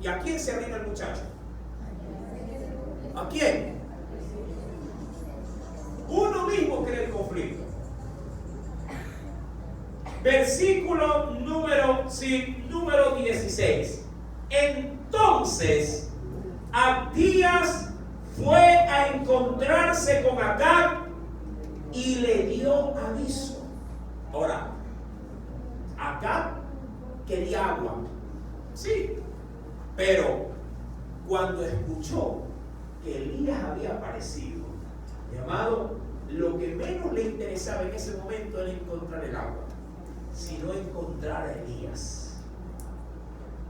Speaker 1: ¿Y a quién se arrima el muchacho? ¿A quién? Uno mismo crea el conflicto. Versículo número 16. Entonces Abdías fue a encontrarse con Acab y le dio aviso. Ahora, Acab quería agua, sí, pero cuando escuchó que Elías había aparecido, mi amado, lo que menos le interesaba en ese momento era encontrar el agua, sino encontrar a Elías.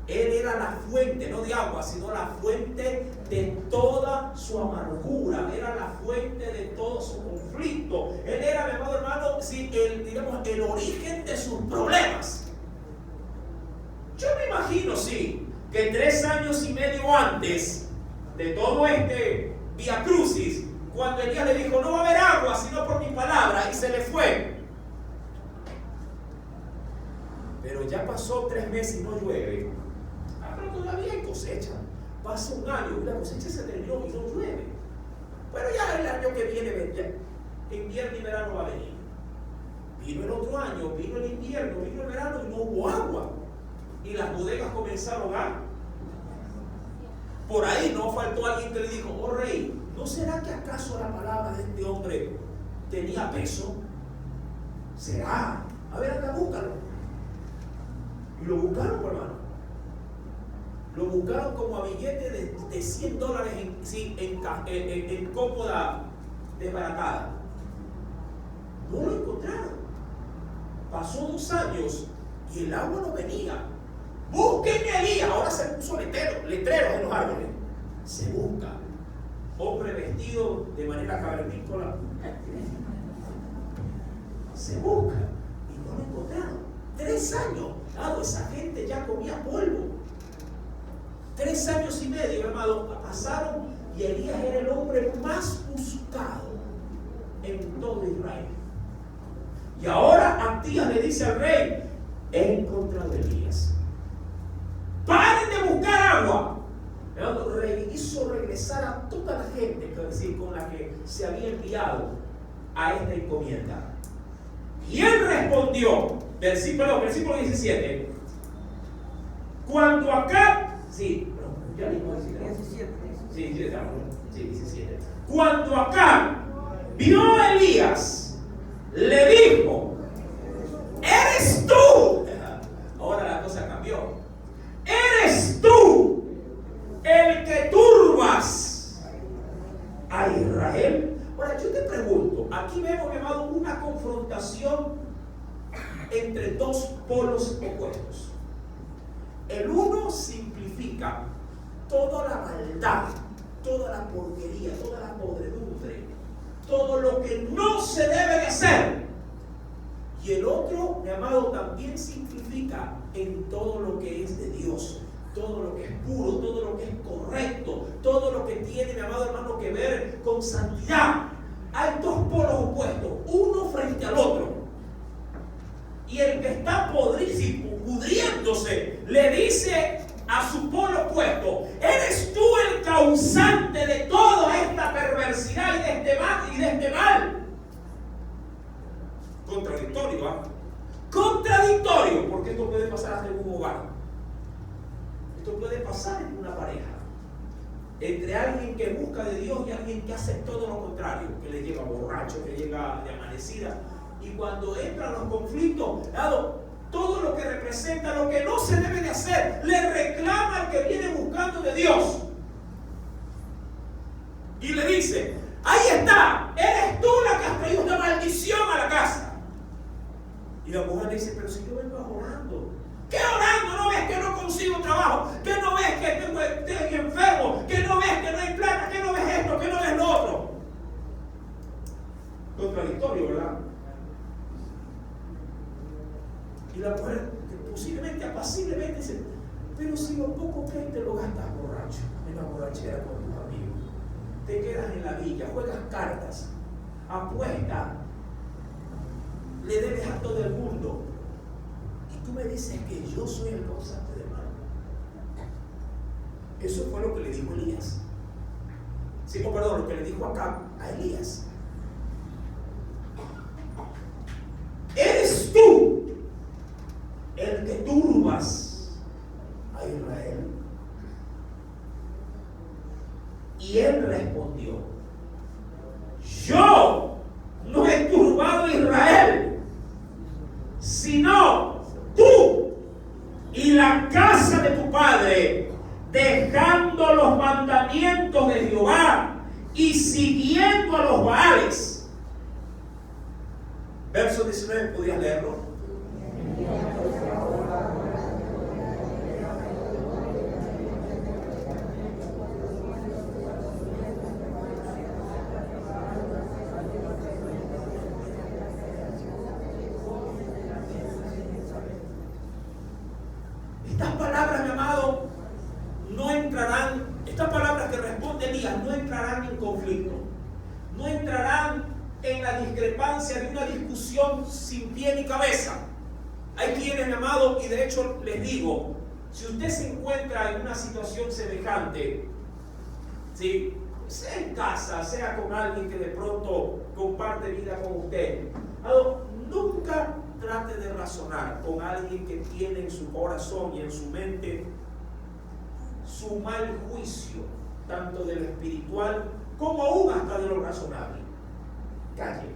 Speaker 1: Él era la fuente, no de agua, sino la fuente de toda su amargura, era la fuente de todo su conflicto. Él era, mi amado hermano, sí, el origen de sus problemas. Yo me imagino, sí, que 3 años y medio antes de todo este Vía Crucis, cuando Elías le dijo, no va a haber agua sino por mi palabra, y se le fue. Pero ya pasó 3 meses y no llueve. Pero todavía hay cosecha. Pasa un año y la cosecha se terminó y no llueve. Pero ya el año que viene, ya, invierno y verano va a venir. Vino el otro año, vino el invierno, vino el verano y no hubo agua. Y las bodegas comenzaron a... Por ahí no faltó alguien que le dijo, oh rey, ¿no será que acaso la palabra de este hombre tenía peso? ¿Será? A ver, anda, búscalo. Y lo buscaron, hermano. Lo buscaron como a billete de $100 en cómoda desbaratada. No lo encontraron. Pasó 2 años y el agua no venía. Busquen a Elías. Ahora se puso letreros en los árboles. Se busca. Hombre vestido de manera cavernícola. Se busca y no lo encontraron. 3 años. Claro, esa gente ya comía polvo. 3 años y medio, hermano, pasaron y Elías era el hombre más buscado en todo Israel. Y ahora Abdías le dice al rey, he encontrado a Elías. ¡Paren de buscar agua! El rey hizo regresar a toda la gente con la que se había enviado a esta encomienda. Y él respondió, versículo 17, cuando Acab, sí, ya dijo 17. Sí, 17. Cuando Acab vio a Elías, le dijo, ¿eres tú? Ahora la cosa cambió. ¿Eres tú el que turbas a Israel? Ahora yo te pregunto, aquí vemos, mi amado, una confrontación entre 2 polos opuestos. El uno simplifica toda la maldad, toda la porquería, toda la podredumbre, todo lo que no se debe de hacer. Y el otro, mi amado, también simplifica en todo lo que es de Dios, todo lo que es puro, todo lo que es correcto, todo lo que tiene, mi amado hermano, que ver con santidad. Hay dos polos opuestos, uno frente al otro. Y el que está pudriéndose le dice a su polo opuesto: eres tú el causante de toda esta perversidad y de este mal. Contradictorio, ¿ah? Contradictorio, porque esto puede pasar hasta en un hogar. Esto puede pasar en una pareja, entre alguien que busca de Dios y alguien que hace todo lo contrario, que le llega borracho, que llega de amanecida. Y cuando entran los conflictos, todo lo que representa lo que no se debe de hacer, le reclama al que viene buscando de Dios. Y le dice: ahí está, eres tú la que has traído una maldición a la casa. Y la mujer le dice: pero si yo vengo orando. ¿Qué orando? ¿No ves que no consigo trabajo? ¿Que no ves que estoy enfermo? ¿Que no ves que no hay plata? ¿Que no ves esto? ¿Que no ves lo otro? Contradictorio, ¿verdad? Y la mujer, posiblemente apaciblemente, dice: pero si lo poco que te lo gastas borracho, en la borrachera con tus amigos, te quedas en la villa, juegas cartas, apuestas, le debes a todo el mundo. Tú me dices que yo soy el causante del mal. Eso fue lo que le dijo Elías. Sí, lo que le dijo acá a Elías. ¿Eres tú el que turbas a Israel? Y él respondió: yo no he turbado a Israel, sino tú y la casa de tu padre, dejando los mandamientos de Jehová y siguiendo a los Baales. Verso 19, ¿podrías leerlo? Estas palabras, mi amado, no entrarán, estas palabras que responde Elías no entrarán en conflicto, no entrarán en la discrepancia de una discusión sin pie ni cabeza. Hay quienes, mi amado, y de hecho les digo, si usted se encuentra en una situación semejante, ¿sí?, sea en casa, sea con alguien que de pronto comparte vida con usted, nunca trate de razonar con alguien que tiene en su corazón y en su mente su mal juicio, tanto de lo espiritual como aún hasta de lo razonable. Calle.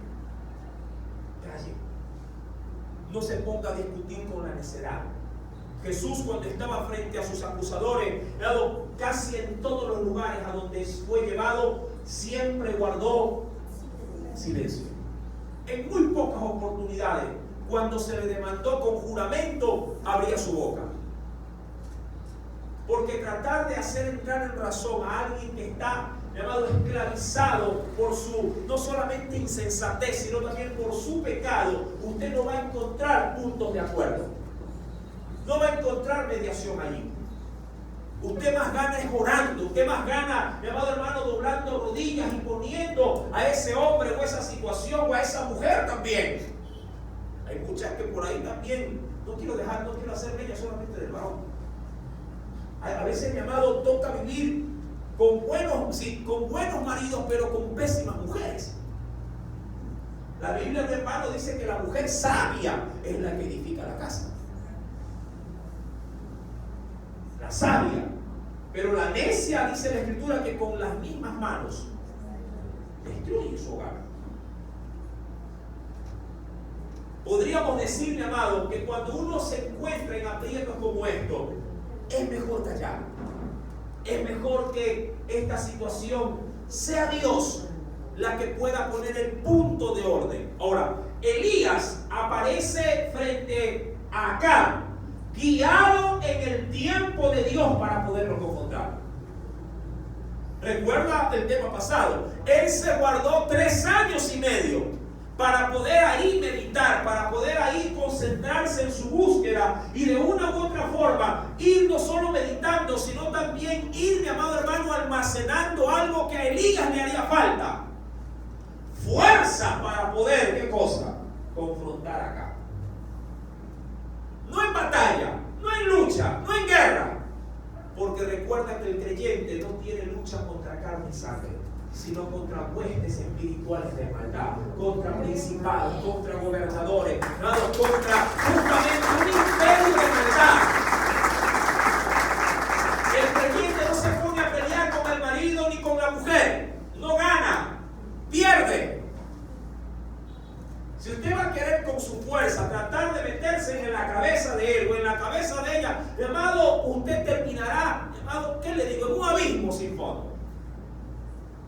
Speaker 1: No se ponga a discutir con la necedad. Jesús, cuando estaba frente a sus acusadores, casi en todos los lugares a donde fue llevado, siempre guardó silencio. En muy pocas oportunidades, cuando se le demandó con juramento, abría su boca. Porque tratar de hacer entrar en razón a alguien que está, llamado, esclavizado por su, no solamente insensatez, sino también por su pecado, usted no va a encontrar puntos de acuerdo. No va a encontrar mediación allí. Usted más gana es orando, usted más gana, mi amado hermano, doblando rodillas y poniendo a ese hombre o esa situación o a esa mujer también. Hay muchas que por ahí también, no quiero hacer leña solamente del varón. A veces, mi amado, toca vivir con buenos maridos, pero con pésimas mujeres. La Biblia, mi hermano, dice que la mujer sabia es la que edifica la casa. La sabia. Pero la necia, dice la Escritura, que con las mismas manos destruye su hogar. Podríamos decir, mi amado, que cuando uno se encuentra en aprietos como estos, es mejor callar. Es mejor que esta situación sea Dios la que pueda poner el punto de orden. Ahora, Elías aparece frente a Acab, guiado en el tiempo de Dios para poderlo confrontar. Recuerda el tema pasado. Él se guardó 3 años y medio para poder ahí meditar, para poder ahí concentrarse en su búsqueda y de una u otra forma ir no solo meditando, alimentando, sino también ir, mi amado hermano, almacenando algo que a Elías le haría falta. Fuerza para poder, ¿qué cosa? Confrontar acá. No en batalla, no en lucha, no en guerra. Porque recuerda que el creyente no tiene lucha contra carne y sangre, sino contra huestes espirituales de maldad, contra principados, contra gobernadores, contra justamente un imperio de maldad. El creyente no se pone a pelear con el marido ni con la mujer, no gana, pierde. Si usted va a querer con su fuerza tratar de meterse en la cabeza de él o en la cabeza de ella, mi amado, usted terminará, mi amado, ¿qué le digo? En un abismo sin fondo.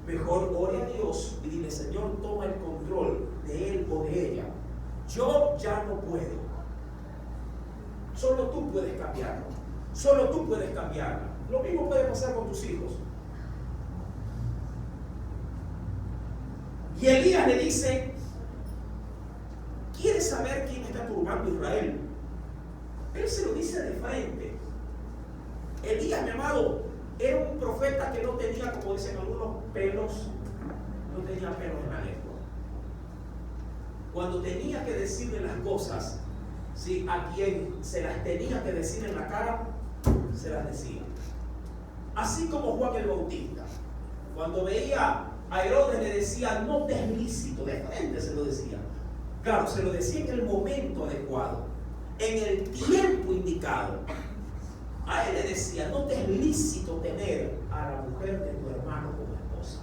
Speaker 1: Mejor ore a Dios y dile: Señor, toma el control de él o de ella. Yo ya no puedo. Solo tú puedes cambiarlo. Solo tú puedes cambiarla. Lo mismo puede pasar con tus hijos. Y Elías le dice: ¿quieres saber quién está turbando a Israel? Él se lo dice de frente. Elías, mi amado, era un profeta que no tenía, como dicen algunos, pelos, no tenía pelos en la lengua. Cuando tenía que decirle las cosas, ¿sí?, a quien se las tenía que decir en la cara, se las decía. Así como Juan el Bautista, cuando veía a Herodes le decía: no te es lícito, de frente se lo decía. Claro, se lo decía en el momento adecuado, en el tiempo indicado. A él le decía: no te es lícito tener a la mujer de tu hermano como esposa.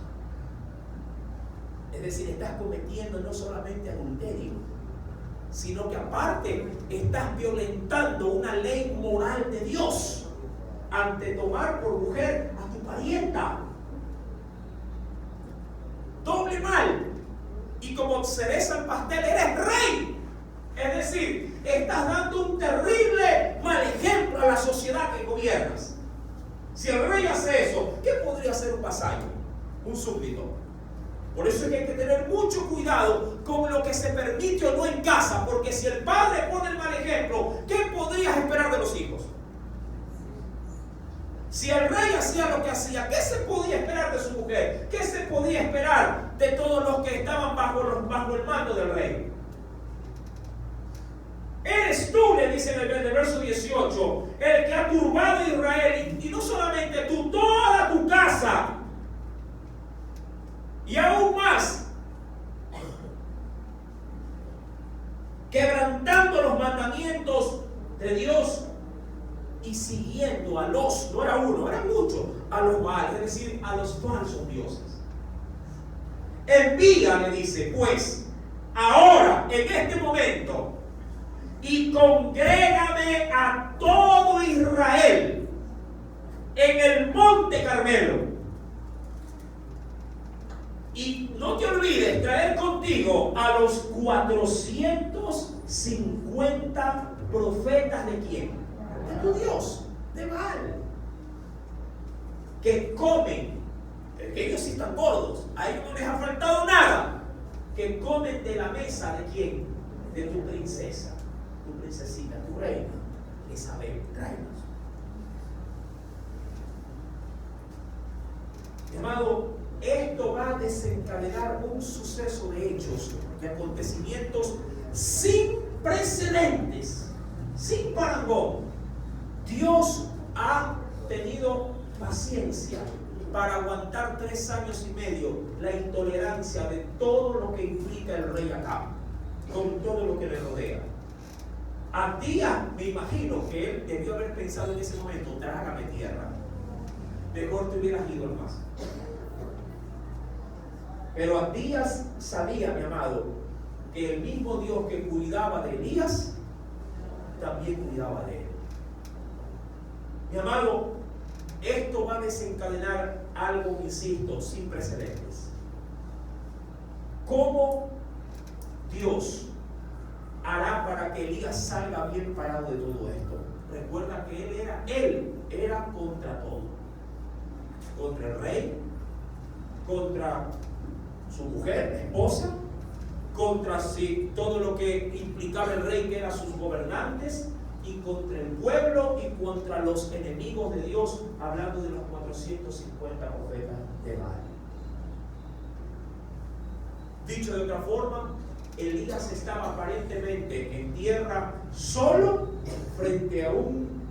Speaker 1: Es decir, estás cometiendo no solamente adulterio, sino que aparte estás violentando una ley moral de Dios ante tomar por mujer a tu parienta. Doble mal. Y como cereza en pastel, eres rey. Es decir, estás dando un terrible mal ejemplo a la sociedad que gobiernas. Si el rey hace eso, ¿qué podría hacer un vasallo? Un súbdito. Por eso es que hay que tener mucho cuidado con lo que se permite o no en casa, porque si el padre pone el mal ejemplo, ¿qué podrías esperar de los hijos? Si el rey hacía lo que hacía, ¿qué se podía esperar de su mujer? ¿Qué se podía esperar de todos los que estaban bajo el mando del rey? Eres tú, le dice en el verso 18, el que ha turbado a Israel, y no solamente tú, toda tu casa. Y aún más, quebrantando los mandamientos de Dios y siguiendo a los, no era uno, eran muchos, a los Baales, es decir, a los falsos dioses. Envía, le dice, pues, ahora, en este momento, y congrégame a todo Israel en el monte Carmelo. Y no te olvides traer contigo a los 450 profetas de quién? De tu Dios, de Baal. Que comen, ellos sí están gordos, a ellos no les ha faltado nada. Que comen de la mesa de quién? De tu princesa. Tu princesita, tu reina, Isabel, tráenos. Mi amado, esto va a desencadenar un suceso de hechos, de acontecimientos sin precedentes, sin parangón. Dios ha tenido paciencia para aguantar 3 años y medio la intolerancia de todo lo que implica el rey Acab, con todo lo que le rodea. Abdías, me imagino que él debió haber pensado en ese momento: trágame tierra, mejor te hubieras ido al más. Pero Abdías sabía, mi amado, que el mismo Dios que cuidaba de Elías también cuidaba de él. Mi amado, esto va a desencadenar algo, insisto, sin precedentes. ¿Cómo Dios hará para que Elías salga bien parado de todo esto? Recuerda que él era contra todo. Contra el rey, contra su mujer, la esposa, contra todo lo que implicaba el rey, que eran sus gobernantes, y contra el pueblo y contra los enemigos de Dios, hablando de los 450 profetas de Baal. Dicho de otra forma, Elías estaba aparentemente en tierra solo frente a un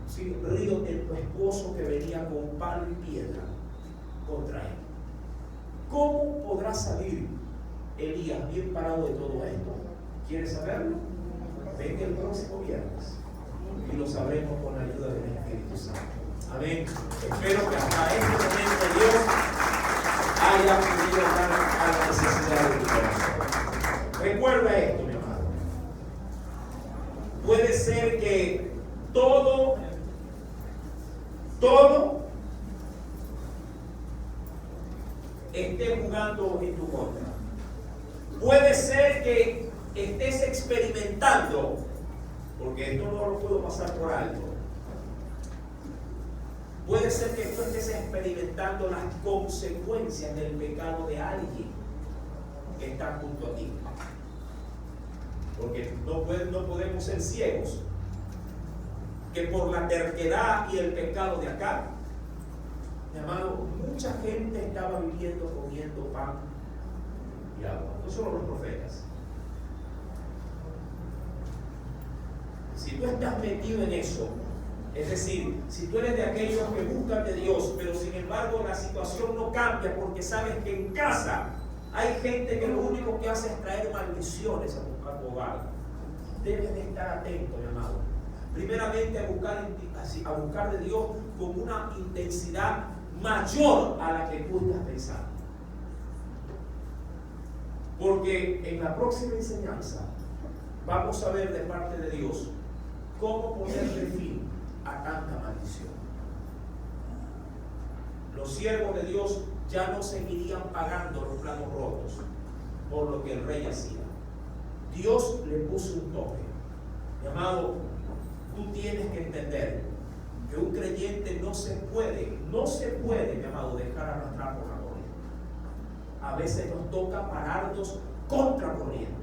Speaker 1: río tempestuoso que venía con palo y piedra contra él. ¿Cómo podrá salir Elías bien parado de todo esto? ¿Quieres saberlo? Venga el próximo viernes y lo sabremos con la ayuda del Espíritu Santo. Amén. Espero que hasta este momento Dios haya podido dar a la necesidad de tu corazón. Recuerda esto, mi amado. Puede ser que todo esté jugando en tu contra. Puede ser que estés experimentando, porque esto no lo puedo pasar por alto. Puede ser que tú estés experimentando las consecuencias del pecado de alguien que está junto a ti. Porque no podemos ser ciegos. Que por la terquedad y el pecado de acá, mi amado, mucha gente estaba viviendo comiendo pan y agua. No solo los profetas. Si tú estás metido en eso, es decir, si tú eres de aquellos que buscan de Dios, pero sin embargo la situación no cambia porque sabes que en casa hay gente que lo único que hace es traer maldiciones a tu hogar, debes de estar atento, mi amado. Primeramente a buscar de Dios con una intensidad mayor a la que tú estás pensando. Porque en la próxima enseñanza vamos a ver de parte de Dios cómo ponerle fin a tanta maldición. Los siervos de Dios ya no seguirían pagando los platos rotos por lo que el rey hacía. Dios le puso un tope. Mi amado, tú tienes que entender que un creyente no se puede, mi amado, dejar arrastrar por la corriente. A veces nos toca pararnos contra corriente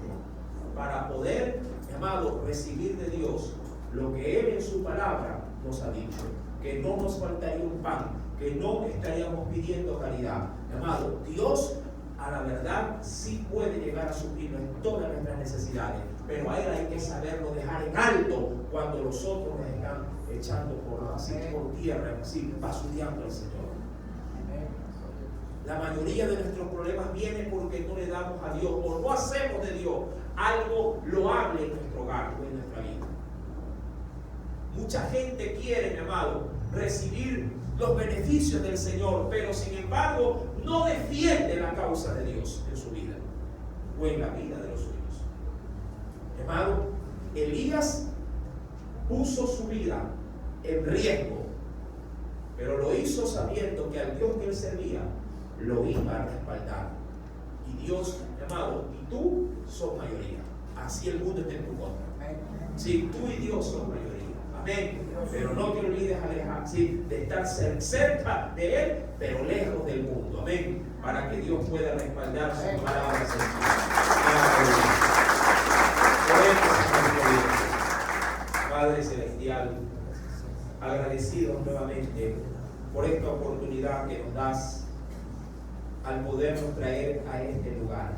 Speaker 1: para poder, mi amado, recibir de Dios lo que Él en su palabra nos ha dicho, que no nos faltaría un pan, que no estaríamos pidiendo caridad. Mi amado, Dios a la verdad sí puede llegar a suplirnos todas nuestras necesidades, pero a Él hay que saberlo dejar en alto cuando los otros nos están echando por tierra, así basureando al Señor. La mayoría de nuestros problemas vienen porque no le damos a Dios o no hacemos de Dios algo loable en nuestro hogar o en nuestra vida. Mucha gente quiere, mi amado, recibir los beneficios del Señor, pero sin embargo no defiende la causa de Dios en su vida o en la vida de los suyos. Mi amado, Elías puso su vida en riesgo, pero lo hizo sabiendo que al Dios que él servía lo iba a respaldar. Y Dios, mi amado, y tú son mayoría. Así el mundo está en tu contra. Sí, tú y Dios son mayoría. Amén. Pero no te olvides de estar cerca de Él, pero lejos del mundo. Amén. Para que Dios pueda respaldar sus palabras en ti. Padre Celestial, agradecidos nuevamente por esta oportunidad que nos das al podernos traer a este lugar.